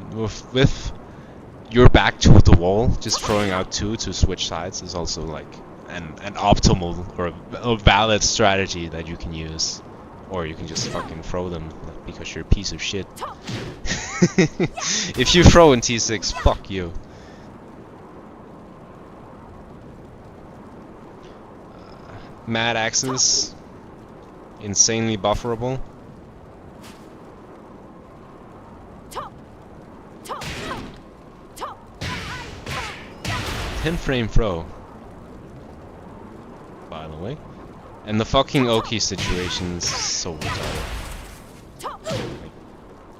back to the wall, just throwing out 2 to switch sides is also like an optimal or a valid strategy that you can use. Or you can just fucking throw them because you're a piece of shit. If you throw in T6, fuck you. Mad Axes, insanely bufferable. 10-frame throw, by the way. And the fucking Oki situation is so retarded.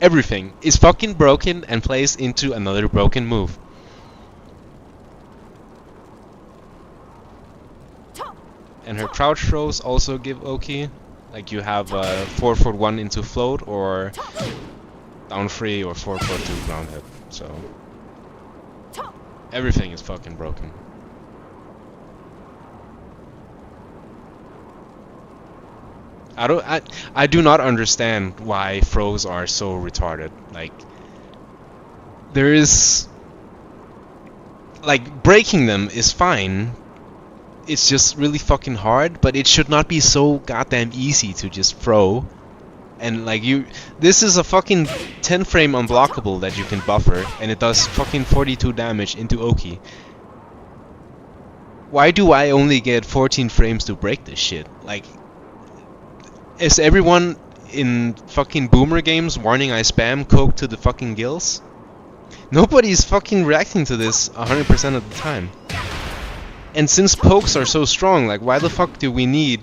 Everything is fucking broken and plays into another broken move. And her crouch throws also give Oki. Like you have 4-4-1 into float or down 3 or 4-4-2 ground hit. So everything is fucking broken. I do not understand why throws are so retarded. Like there is like breaking them is fine. It's just really fucking hard, but it should not be so goddamn easy to just throw. And like this is a fucking 10 frame unblockable that you can buffer, and it does fucking 42 damage into Oki. Why do I only get 14 frames to break this shit? Like, is everyone in fucking boomer games warning I spam coke to the fucking gills? Nobody's fucking reacting to this 100% of the time. And since pokes are so strong, like why the fuck do we need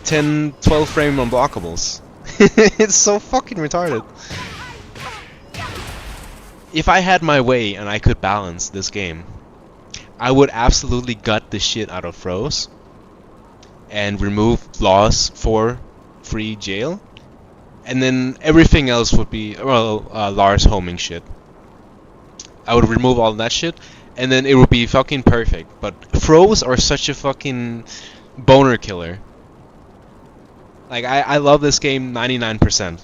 10, 12 frame unblockables? It's so fucking retarded. If I had my way and I could balance this game, I would absolutely gut the shit out of throws and remove laws for free jail, and then everything else would be Lars homing shit. I would remove all that shit, and then it would be fucking perfect. But throws are such a fucking boner killer. Like I love this game 99%.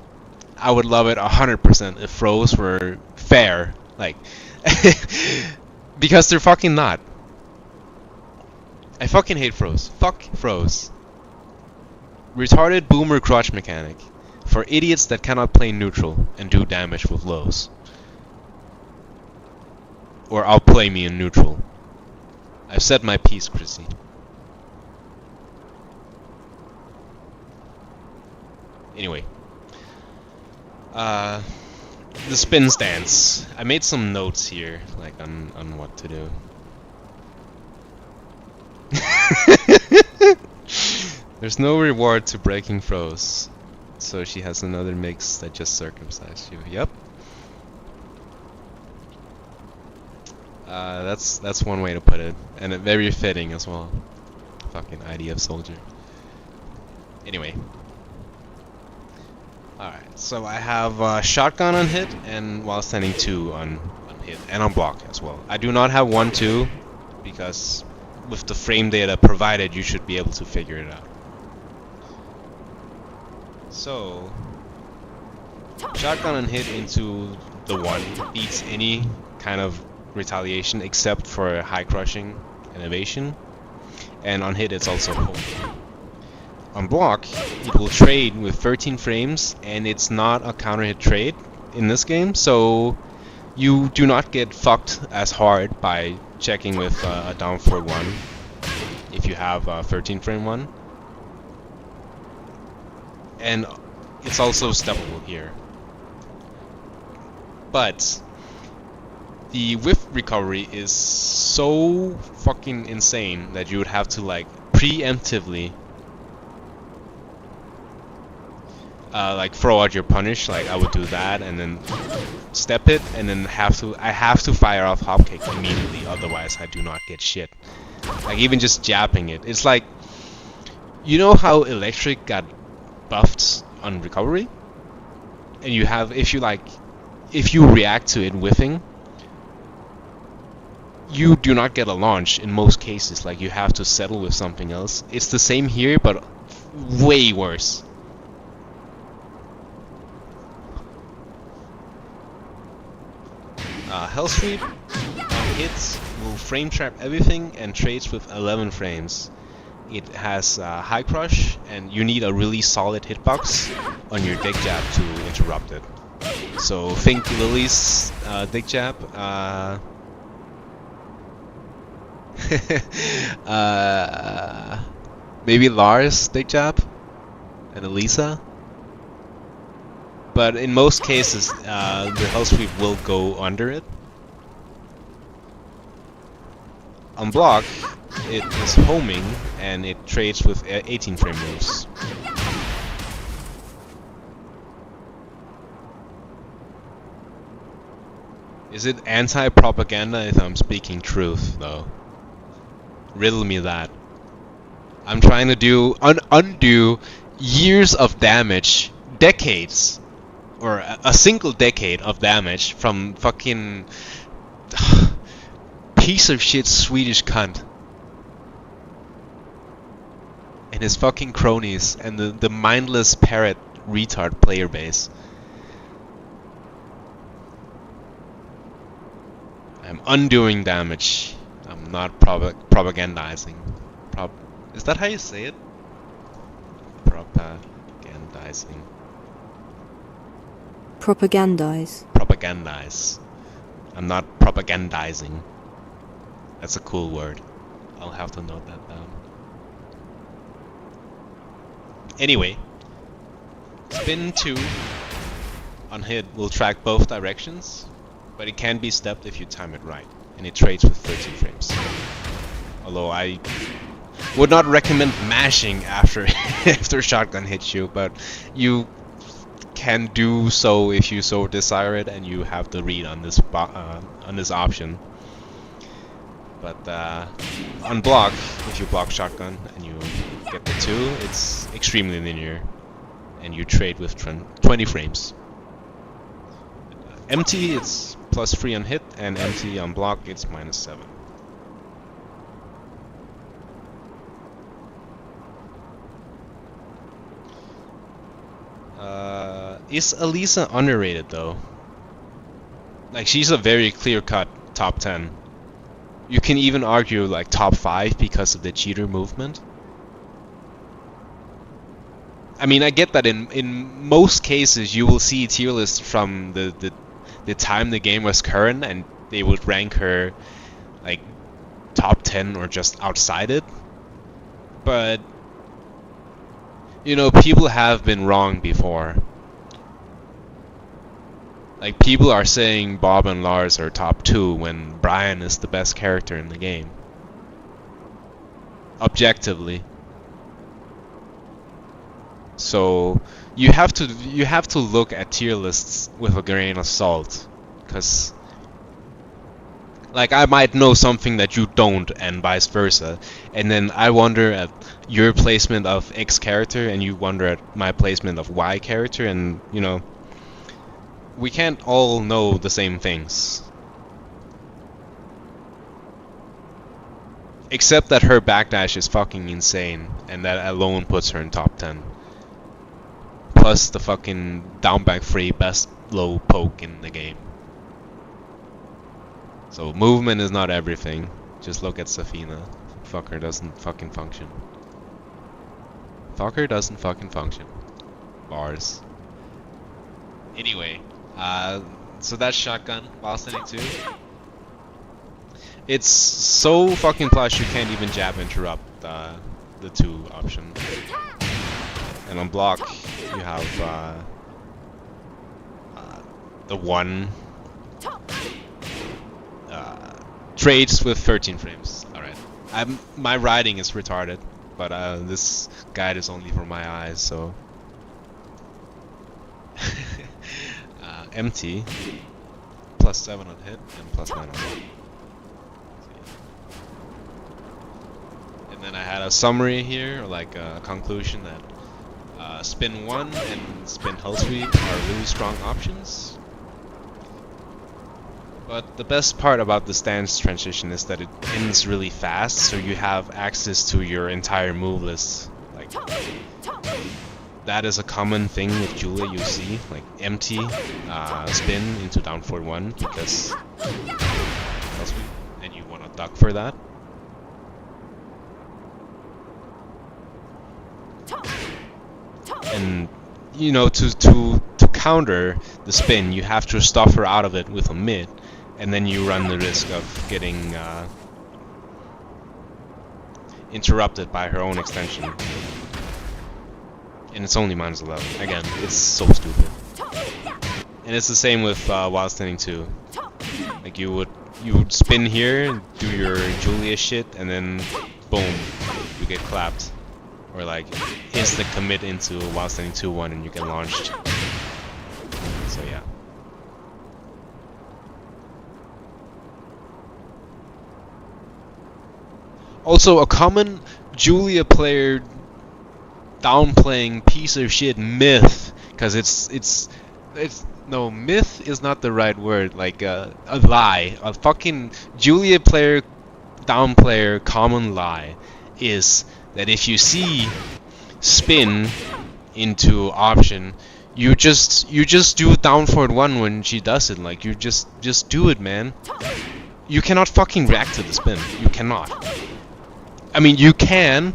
I would love it 100% if throws were fair. Like because they're fucking not. I fucking hate throws. Fuck throws. Retarded boomer crotch mechanic for idiots that cannot play neutral and do damage with lows. Or outplay me in neutral. I've said my piece, Chrissy. Anyway. The spin stance. I made some notes here, like on what to do. There's no reward to breaking throws. So she has another mix that just circumcised you. Yep. That's one way to put it, and very fitting as well. Fucking IDF soldier. Anyway. Alright, so I have shotgun on hit and while standing 2 on hit and on block as well. I do not have 1-2 because with the frame data provided you should be able to figure it out. So shotgun on hit into the 1 beats any kind of retaliation except for high crushing and evasion, and on hit it's also hold. On block, it will trade with 13 frames, and it's not a counter hit trade in this game, so you do not get fucked as hard by checking with a down forward 1 if you have a 13 frame 1. And it's also steppable here. But the whiff recovery is so fucking insane that you would have to like preemptively like throw out your punish. Like I would do that and then step it, and then I have to fire off hop kick immediately, otherwise I do not get shit. Like even just jabbing it, it's like, you know how electric got buffed on recovery, and you have if you react to it whiffing, you do not get a launch in most cases. Like you have to settle with something else. It's the same here, but way worse. Hell Sweep on hits will frame trap everything and trades with 11 frames. It has high crush, and you need a really solid hitbox on your dick jab to interrupt it. So think Lily's dick jab. Maybe Lars they jab and Elisa. But in most cases, the hell sweep will go under it. On block, it is homing and it trades with 18 frame moves. Is it anti-propaganda if I'm speaking truth, though? Riddle me that. I'm trying to undo years of damage, decades, or a single decade of damage from fucking piece of shit Swedish cunt and his fucking cronies and the mindless parrot retard player base. I'm undoing damage. I'm not propagandizing. Is that how you say it? Propagandizing. Propagandize. I'm not propagandizing. That's a cool word. I'll have to note that down. Anyway, spin 2 on hit will track both directions, but it can be stepped if you time it right, and it trades with 13 frames. Although I would not recommend mashing after after shotgun hits you, but you can do so if you so desire it, and you have the read on this option. But on block, if you block shotgun and you get the 2, it's extremely linear, and you trade with 20 frames. Empty, it's +3 on hit, and empty on block, it's -7. Is Elisa underrated though? Like, she's a very clear-cut top 10. You can even argue like top 5 because of the cheater movement. I mean, I get that in most cases you will see tier lists from the time the game was current, and they would rank her like top 10 or just outside it. But you know, people have been wrong before. Like, people are saying Bob and Lars are top 2 when Brian is the best character in the game. Objectively. So you have to look at tier lists with a grain of salt, because like, I might know something that you don't, and vice versa, and then I wonder at your placement of X character and you wonder at my placement of Y character, and you know, we can't all know the same things. Except that her backdash is fucking insane, and that alone puts her in top 10. Plus the fucking down back free best low poke in the game. So movement is not everything. Just look at Safina. Fucker doesn't fucking function. Fucker doesn't fucking function. Bars. Anyway, so that's shotgun, Boston 2. It's so fucking plush you can't even jab interrupt the 2 option. And on block you have the 1 trades with 13 frames. Alright. My writing is retarded, but this guide is only for my eyes, so empty, +7 on hit, and +9 on block. And then I had a summary here, or like a conclusion that spin 1 and spin hell sweep are really strong options. But the best part about the stance transition is that it ends really fast, so you have access to your entire move list. Like, that is a common thing with Julia you see, like empty spin into down forward 1 because and you want to duck for that. And you know, to counter the spin, you have to stuff her out of it with a mid, and then you run the risk of getting interrupted by her own extension. And it's only -11. Again, it's so stupid. And it's the same with while standing 2. Like you would spin here, do your Julia shit, and then boom, you get clapped. Or like instant commit into while standing 2-1 and you get launched. So yeah. Also, a common Julia player downplaying piece of shit myth, because it's no, myth is not the right word. Like a lie, a fucking Julia player downplayer common lie is that if you see spin into option, you just do down forward 1 when she does it. Like you just do it, man. You cannot fucking react to the spin. You cannot. I mean, you can,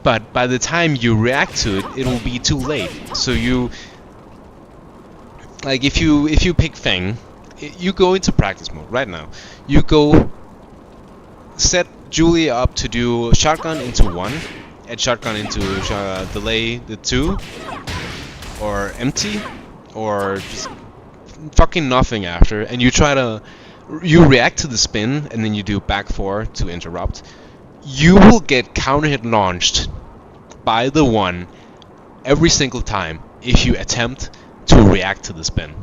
but by the time you react to it, it'll be too late. So you, like, if you pick Feng, you go into practice mode right now. You go set Julia up to do shotgun into 1, and shotgun into delay the 2, or empty, or just fucking nothing after, and you react to the spin, and then you do back 4 to interrupt. You will get counter hit launched by the 1 every single time if you attempt to react to the spin.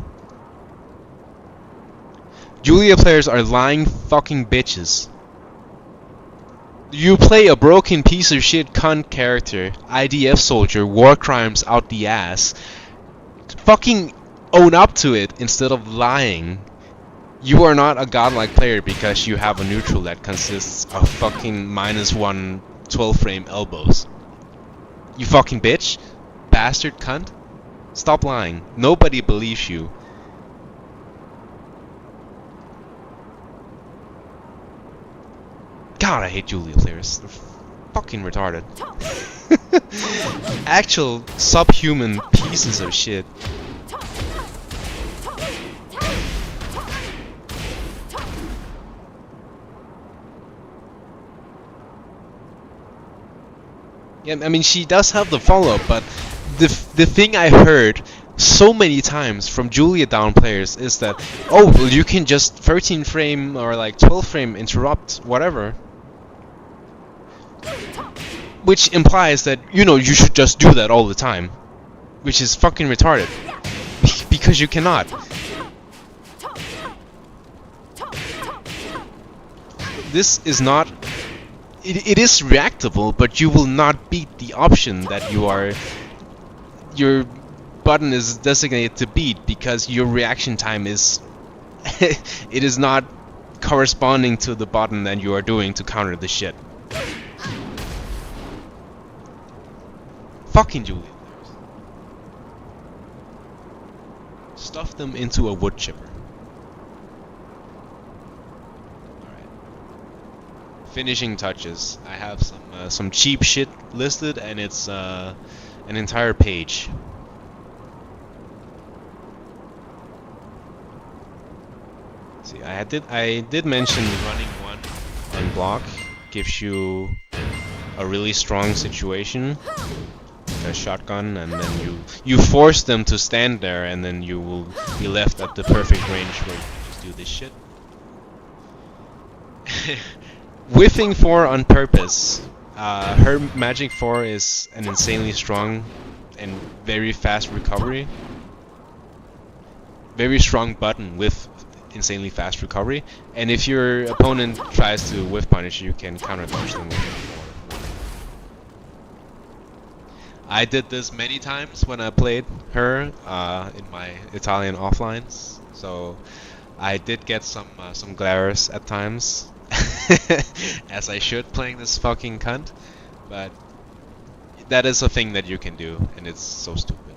Julia players are lying fucking bitches. You play a broken piece of shit cunt character, IDF soldier, war crimes out the ass. Fucking own up to it instead of lying. You are not a godlike player because you have a neutral that consists of fucking -1 12 frame elbows. You fucking bitch. Bastard cunt. Stop lying. Nobody believes you. God, I hate Julia players. They're fucking retarded. Actual subhuman pieces of shit. Yeah, I mean, she does have the follow-up, but the thing I heard so many times from Julia down players is that, oh, well, you can just 13 frame or like 12 frame interrupt whatever, which implies that, you know, you should just do that all the time, which is fucking retarded because you cannot. This is not. It is reactable, but you will not beat the option that your button is designated to beat, because your reaction time is it is not corresponding to the button that you are doing to counter the shit. Fucking Julia players. Stuff them into a wood chipper. Finishing touches. I have some cheap shit listed, and it's an entire page. See, I did mention running 1 on block gives you a really strong situation, a shotgun, and then you force them to stand there, and then you will be left at the perfect range where you can just do this shit. Whiffing 4 on purpose. Her magic 4 is an insanely strong and very fast recovery. Very strong button with insanely fast recovery. And if your opponent tries to whiff punish, you can counter punch them with 4. I did this many times when I played her in my Italian offlines. So I did get some glares at times. As I should, playing this fucking cunt, but that is a thing that you can do, and it's so stupid.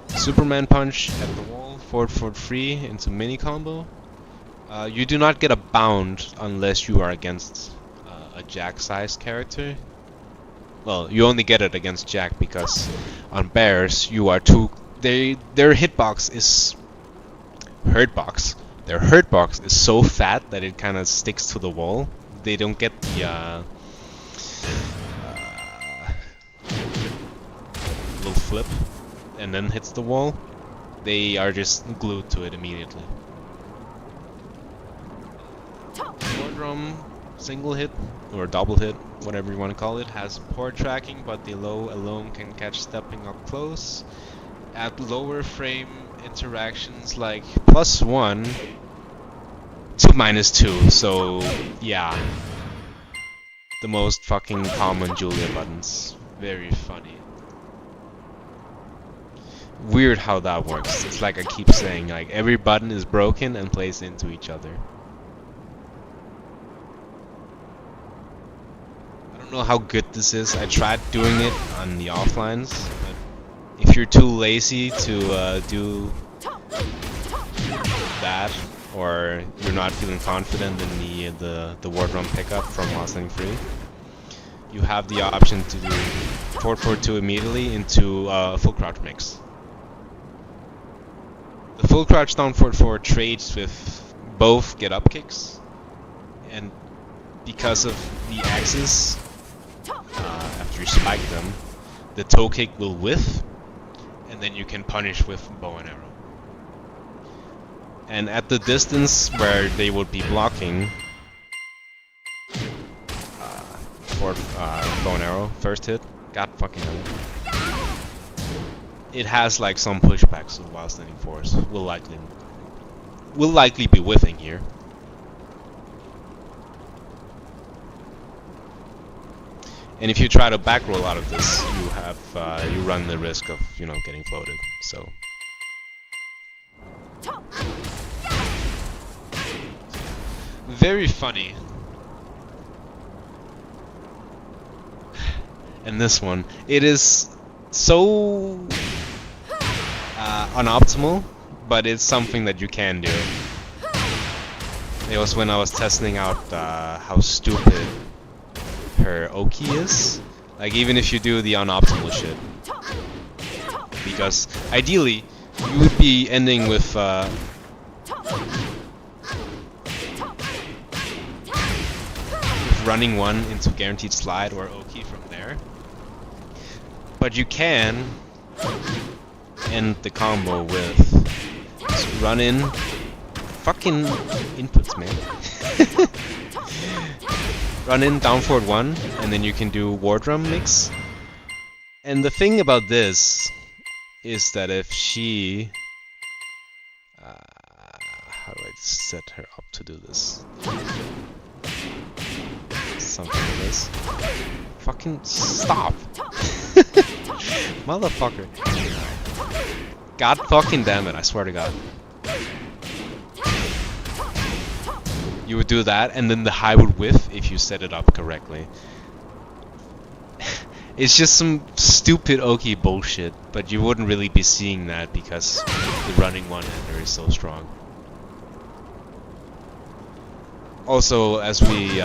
Superman punch at the wall, forward 3 into mini combo. You do not get a bound unless you are against a Jack-sized character. Well, you only get it against Jack because on bears you are too. Their hitbox is hurtbox. Their hurtbox is so fat that it kind of sticks to the wall. they don't get the little flip and then hits the wall, they are just glued to it immediately. War drum, single hit or double hit, whatever you want to call it, has poor tracking, but the low alone can catch stepping up close. At lower frame interactions like +1 to -2, so yeah. The most fucking common Julia buttons. Very funny. Weird how that works. It's like I keep saying, like every button is broken and plays into each other. I don't know how good this is. I tried doing it on the offlines, but if you're too lazy to do that, or you're not feeling confident in the ward run pickup from Hustling Free, you have the option to do forward 4-2 immediately into full crouch mix. The full crouch down forward 4 trades with both get up kicks, and because of the axis, after you spike them, the toe kick will whiff, and then you can punish with bow and arrow. And at the distance where they would be blocking, for bow and arrow, first hit, god fucking hell. It has like some pushback, so while standing force will likely be whiffing here. And if you try to back roll out of this, you run the risk of getting floated. So. Very funny. And this one, it is so unoptimal, but it's something that you can do. It was when I was testing out how stupid her Oki is. Like, even if you do the unoptimal shit. Because ideally, you would be ending with running one into guaranteed slide or Oki from there. But you can end the combo with just run in. Fucking inputs, man. Run in, down forward 1, and then you can do war drum mix. And the thing about this is that if she... how do I set her up to do this? Something like this. Fucking stop! Motherfucker. God fucking damn it, I swear to God. You would do that, and then the high would whiff if you set it up correctly. It's just some stupid Oki bullshit, but you wouldn't really be seeing that because the running one-hander is so strong. Also, as we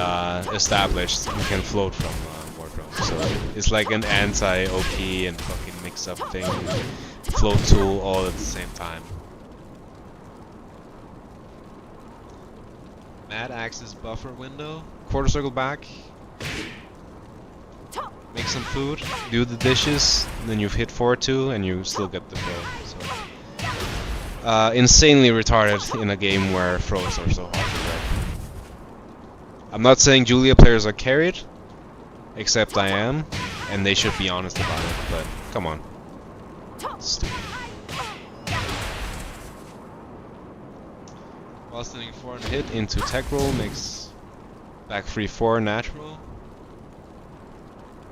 established, you can float from wardrobe, so it's like an anti-OP and fucking mix-up thing, float tool all at the same time. Mad Axe's buffer window, quarter circle back, make some food, do the dishes, then you've hit 4-2 and you still get the throw. So, insanely retarded in a game where throws are so hard to break. I'm not saying Julia players are carried, except I am, and they should be honest about it, but come on. Stupid. While standing 4 and hit into tech roll, makes back 3-4 natural.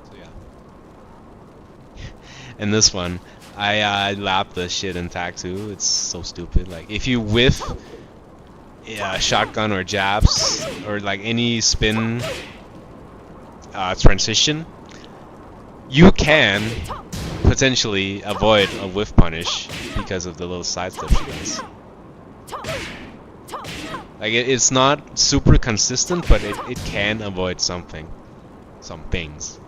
So yeah. And this one, I lapped the shit in tag 2. It's so stupid. Like, if you whiff shotgun or jabs or like any spin transition, you can potentially avoid a whiff punish because of the little side step she does. Like, it's not super consistent, but it can avoid something. Some things.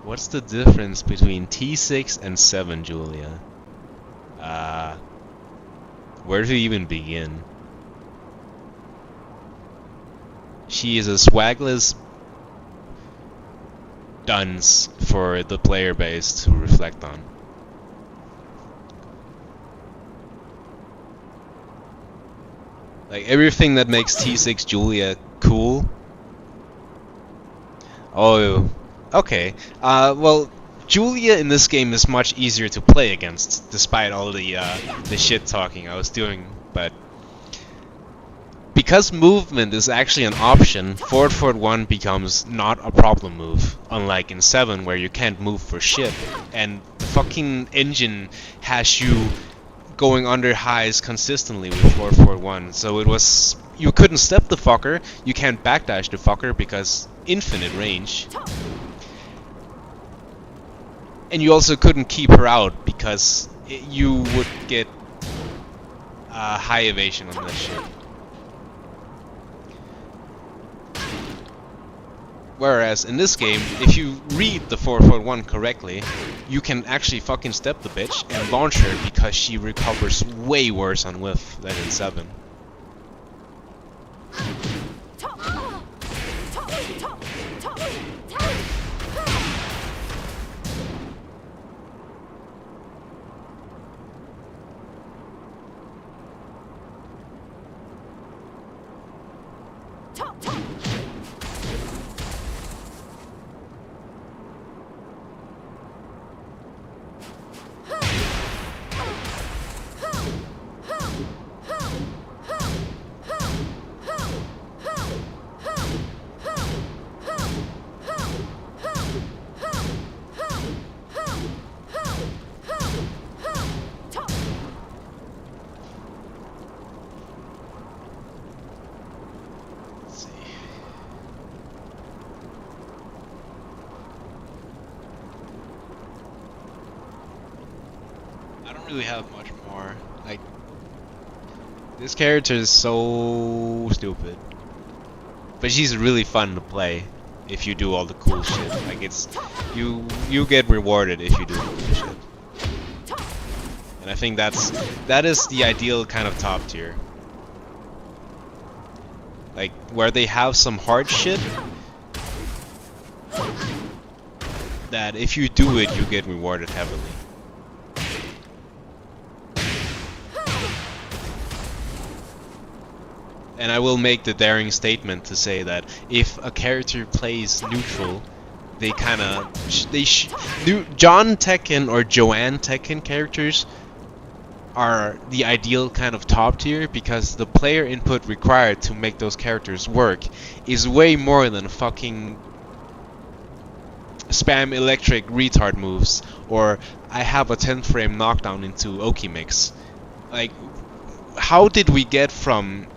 What's the difference between T6 and 7, Julia? Where to even begin? She is a swagless dunce for the player base to reflect on. Like everything that makes T6 Julia cool. Oh, okay. Well, Julia in this game is much easier to play against, despite all the shit talking I was doing. But because movement is actually an option, forward forward 1 becomes not a problem move, unlike in 7 where you can't move for shit, and the fucking engine has you going under highs consistently with forward forward 1, so it was... you couldn't step the fucker, you can't backdash the fucker because infinite range. And you also couldn't keep her out because you would get high evasion on that shit. Whereas in this game, if you read the 441 correctly, you can actually fucking step the bitch and launch her because she recovers way worse on whiff than in 7. I don't really have much more. Like, this character is so stupid, but she's really fun to play if you do all the cool shit. Like, it's you get rewarded if you do the cool shit, and I think that is the ideal kind of top tier. Like, where they have some hard shit that if you do it, you get rewarded heavily. And I will make the daring statement to say that if a character plays neutral, they kind of John Tekken or Joanne Tekken characters are the ideal kind of top tier because the player input required to make those characters work is way more than fucking spam electric retard moves or I have a 10 frame knockdown into Okimix. Like, how did we get from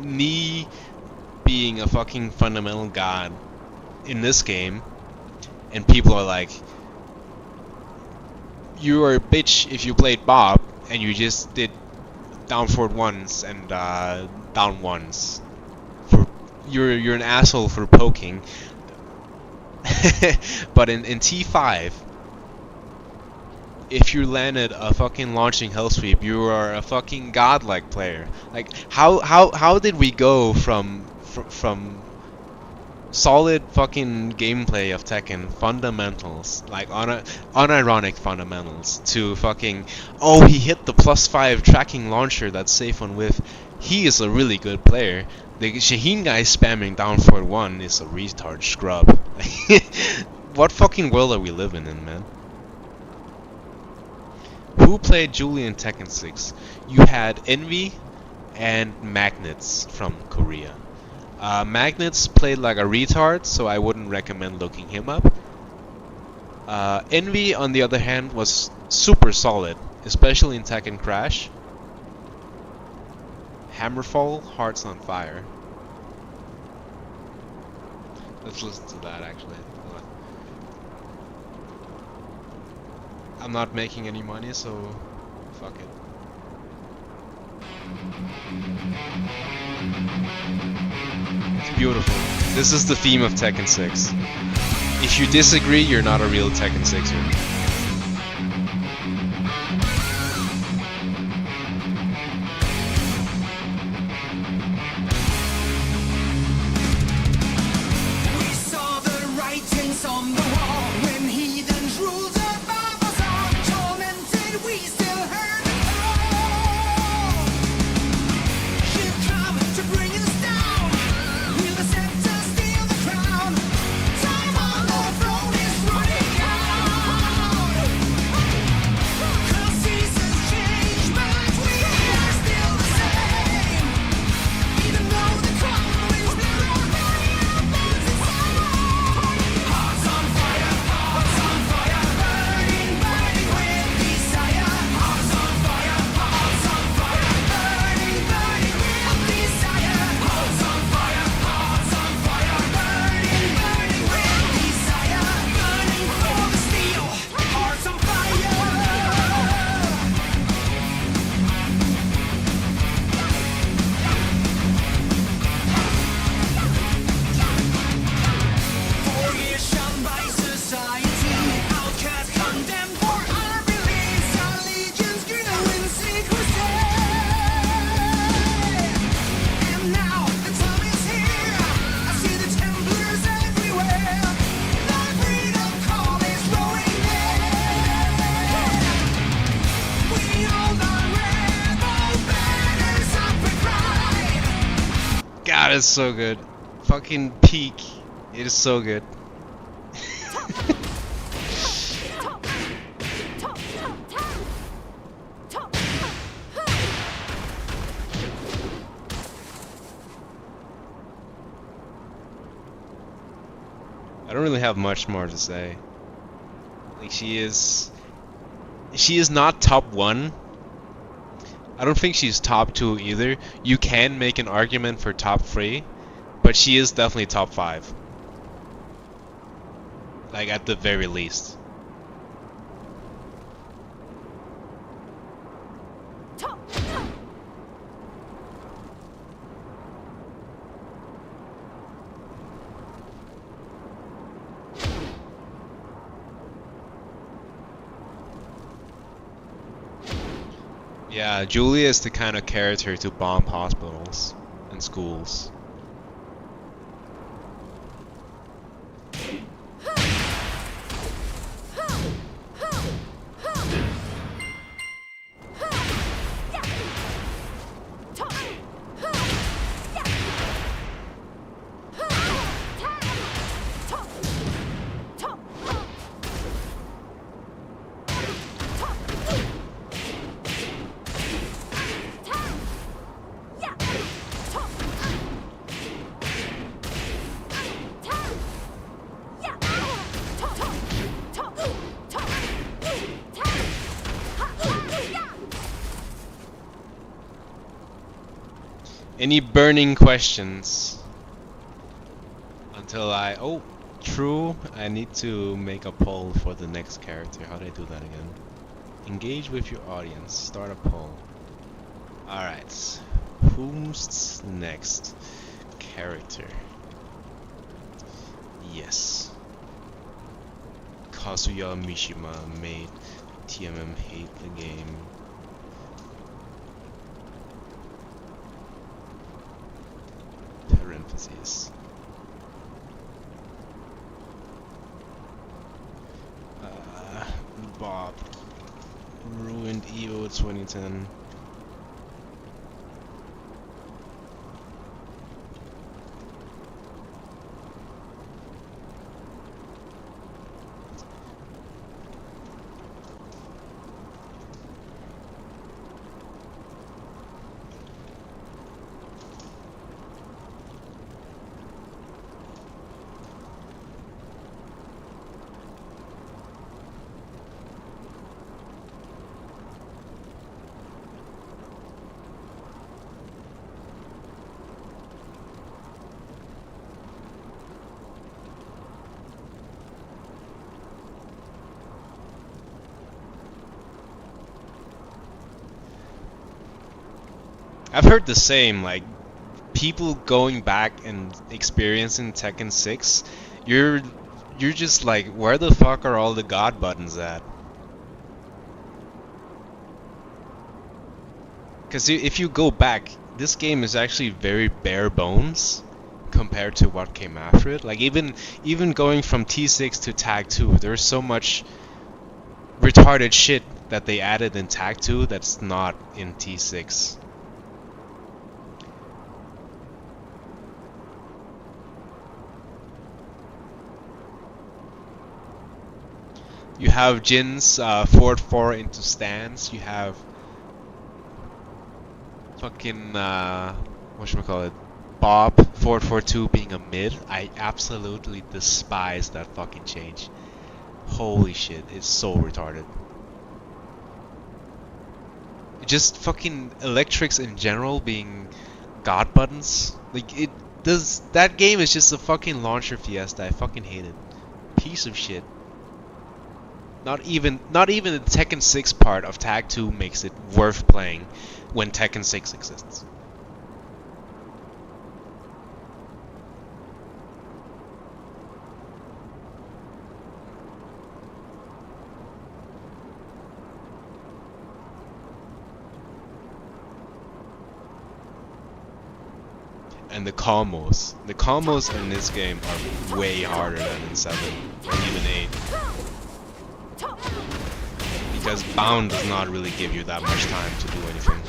Knee being a fucking fundamental god in this game, and people are like, you are a bitch if you played Bob and you just did down forward ones and down ones. For you're an asshole for poking. But in T5, if you landed a fucking launching hell sweep, you are a fucking godlike player. Like, how did we go from solid fucking gameplay of Tekken fundamentals, like unironic fundamentals, to fucking, oh, he hit the +5 tracking launcher that's safe on whiff. He is a really good player. The Shaheen guy spamming down forward 1 is a retard scrub. What fucking world are we living in, man? Who played Julie in Tekken 6? You had Envy and Magnets from Korea. Magnets played like a retard, so I wouldn't recommend looking him up. Envy, on the other hand, was super solid, especially in Tekken Crash. Hammerfall, Hearts on Fire. Let's listen to that, actually. Hold on. I'm not making any money, so fuck it. It's beautiful. This is the theme of Tekken 6. If you disagree, you're not a real Tekken 6er. God, it's so good. Fucking peak. It is so good. I don't really have much more to say. Like, she is not top 1. I don't think she's top 2 either. You can make an argument for top 3, but she is definitely top 5. Like, at the very least. Yeah, Julia is the kind of character to bomb hospitals and schools. Any burning questions? Until oh, true, I need to make a poll for the next character. How do I do that again? Engage with your audience. Start a poll. Alright. Who's next? Character. Yes. Kazuya Mishima made TMM hate the game. Parentheses. Bob ruined EO 2010. I've heard the same, like, people going back and experiencing Tekken 6, you're you're just like, where the fuck are all the god buttons at? Because if you go back, this game is actually very bare bones compared to what came after it. Like even going from T6 to Tag 2, there's so much retarded shit that they added in Tag 2 that's not in T6. You have Jin's forward 4 into stance. You have fucking whatchamacallit, Bob 442 being a mid. I absolutely despise that fucking change. Holy shit, it's so retarded. Just fucking electrics in general being god buttons. Like it does. That game is just a fucking launcher fiesta. I fucking hate it. Piece of shit. Not even the Tekken 6 part of Tag 2 makes it worth playing when Tekken 6 exists. And the combos in this game are way harder than in 7 or even 8. Because Bound does not really give you that much time to do anything.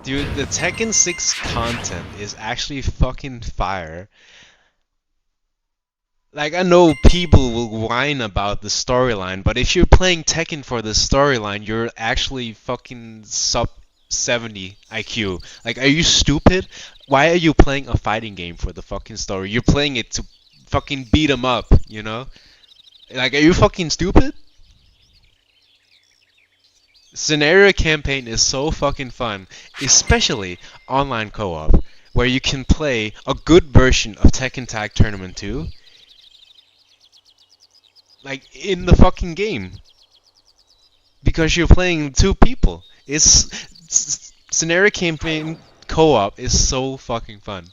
Dude, the Tekken 6 content is actually fucking fire. Like, I know people will whine about the storyline, but if you're playing Tekken for the storyline, you're actually fucking sub 70 IQ. Like, are you stupid? Why are you playing a fighting game for the fucking story? You're playing it to fucking beat 'em up, you know? Like, are you fucking stupid? Scenario campaign is so fucking fun, especially online co-op, where you can play a good version of Tekken Tag Tournament 2, like in the fucking game, because you're playing two people. Scenario campaign co-op is so fucking fun.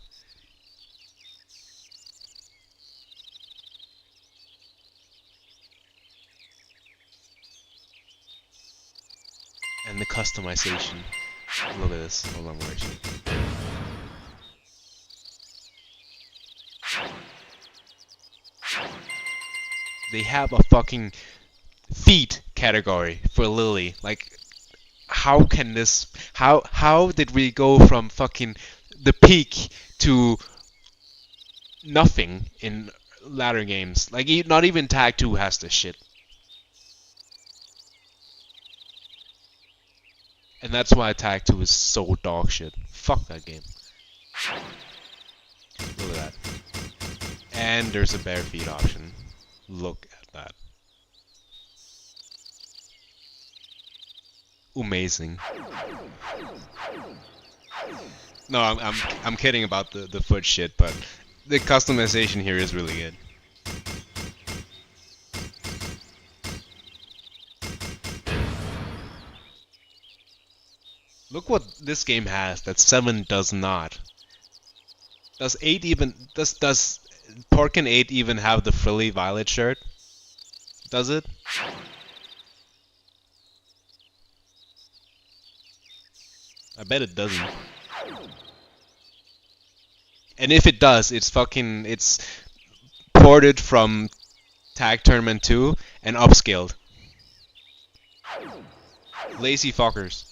And the customization. Look at this. Hold on, where is it? They have a fucking feet category for Lily. Like, how can this? How did we go from fucking the peak to nothing in latter games? Like, not even Tag 2 has this shit. And that's why Tag 2 is so dog shit. Fuck that game. Look at that. And there's a bare feet option. Look at that. Amazing. No, I'm kidding about the foot shit, but the customization here is really good. Look what this game has that 7 does not. Does 8 even does Porkin 8 even have the frilly violet shirt? Does it? I bet it doesn't. And if it does, it's ported from Tag Tournament 2 and upscaled. Lazy fuckers.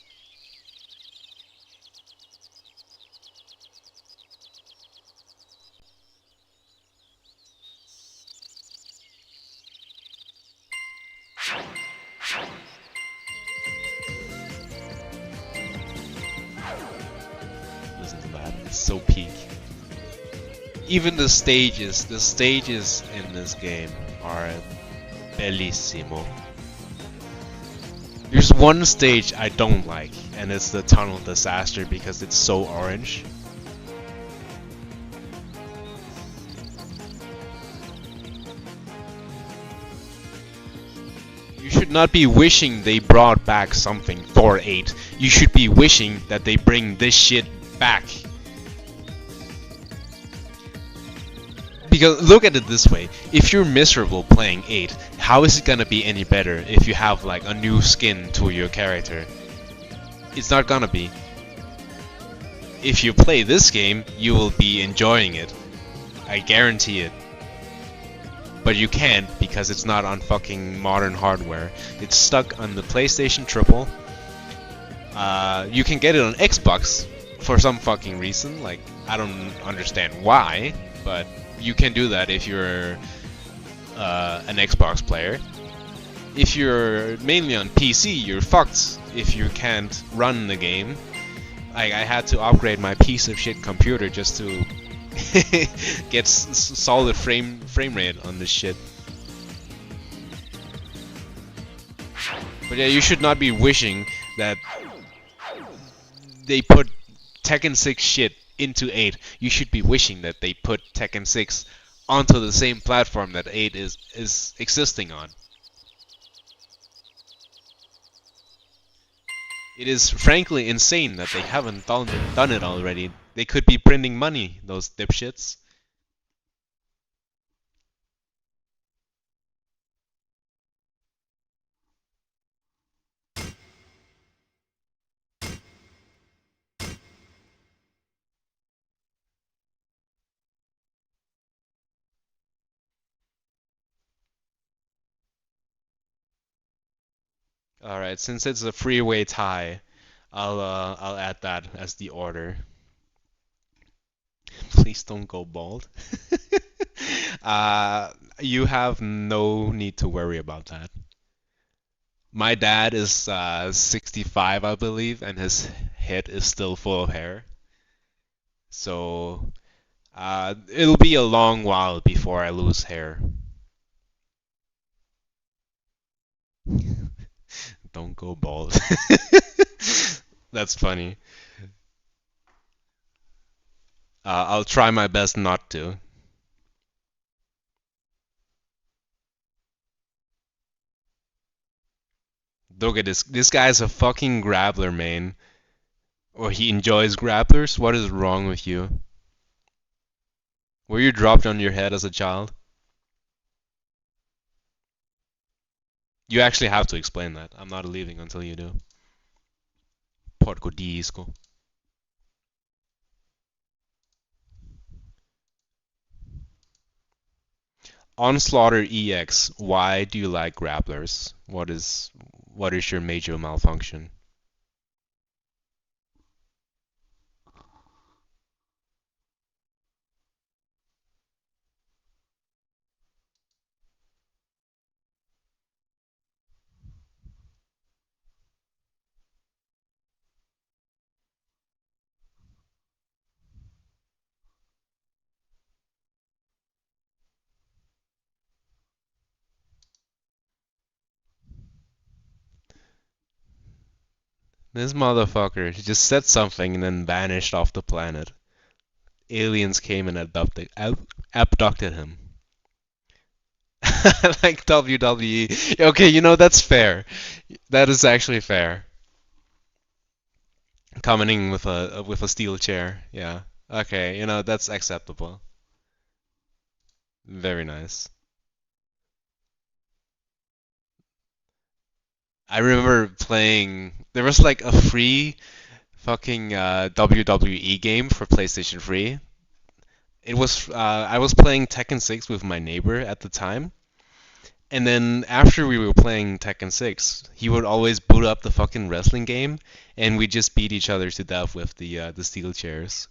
Listen to that. It's so peak. Even the stages in this game are bellissimo. There's one stage I don't like, and it's the tunnel disaster because it's so orange. You should not be wishing they brought back something for 8. You should be wishing that they bring this shit back. Because look at it this way, if you're miserable playing 8, how is it gonna be any better if you have like a new skin to your character? It's not gonna be. If you play this game, you will be enjoying it. I guarantee it. But you can't because it's not on fucking modern hardware. It's stuck on the PlayStation Triple. You can get it on Xbox for some fucking reason. Like, I don't understand why, but you can do that if you're an Xbox player. If you're mainly on PC, you're fucked if you can't run the game. I had to upgrade my piece of shit computer just to get solid frame rate on this shit. But yeah, you should not be wishing that they put Tekken 6 shit into 8. You should be wishing that they put Tekken 6 onto the same platform that 8 is existing on. It is frankly insane that they haven't done it already. They could be printing money, those dipshits. Alright, since it's a freeway tie, I'll add that as the order. Please don't go bald. uh, you have no need to worry about that. My dad is 65, I believe, and his head is still full of hair. So it'll be a long while before I lose hair. Don't go bald. That's funny. I'll try my best not to. Look at this. This guy's a fucking grappler, man. Or he enjoys grapplers? What is wrong with you? Were you dropped on your head as a child? You actually have to explain that. I'm not leaving until you do. Porco disco. Onslaughter EX, why do you like grapplers? What is your major malfunction? This motherfucker just said something and then vanished off the planet. Aliens came and abducted him. Like WWE. Okay, you know, that's fair. That is actually fair. Commenting with a steel chair. Yeah. Okay, you know, that's acceptable. Very nice. I remember playing. There was like a free fucking WWE game for PlayStation 3. It was I was playing Tekken 6 with my neighbor at the time, and then after we were playing Tekken 6, he would always boot up the fucking wrestling game, and we just beat each other to death with the steel chairs.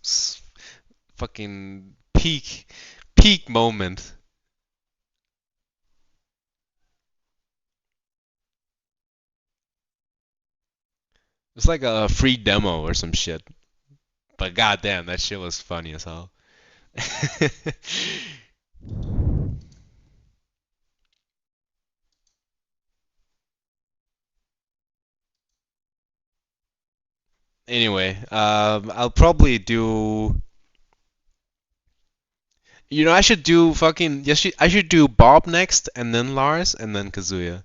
Fucking peak moment. It's like a free demo or some shit. But goddamn, that shit was funny as hell. Anyway, I'll probably do. I should do fucking. Yes, I should do Bob next, and then Lars, and then Kazuya.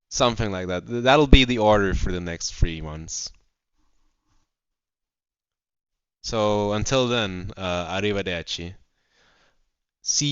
Something like that. That'll be the order for the next three ones. So until then, arrivederci. See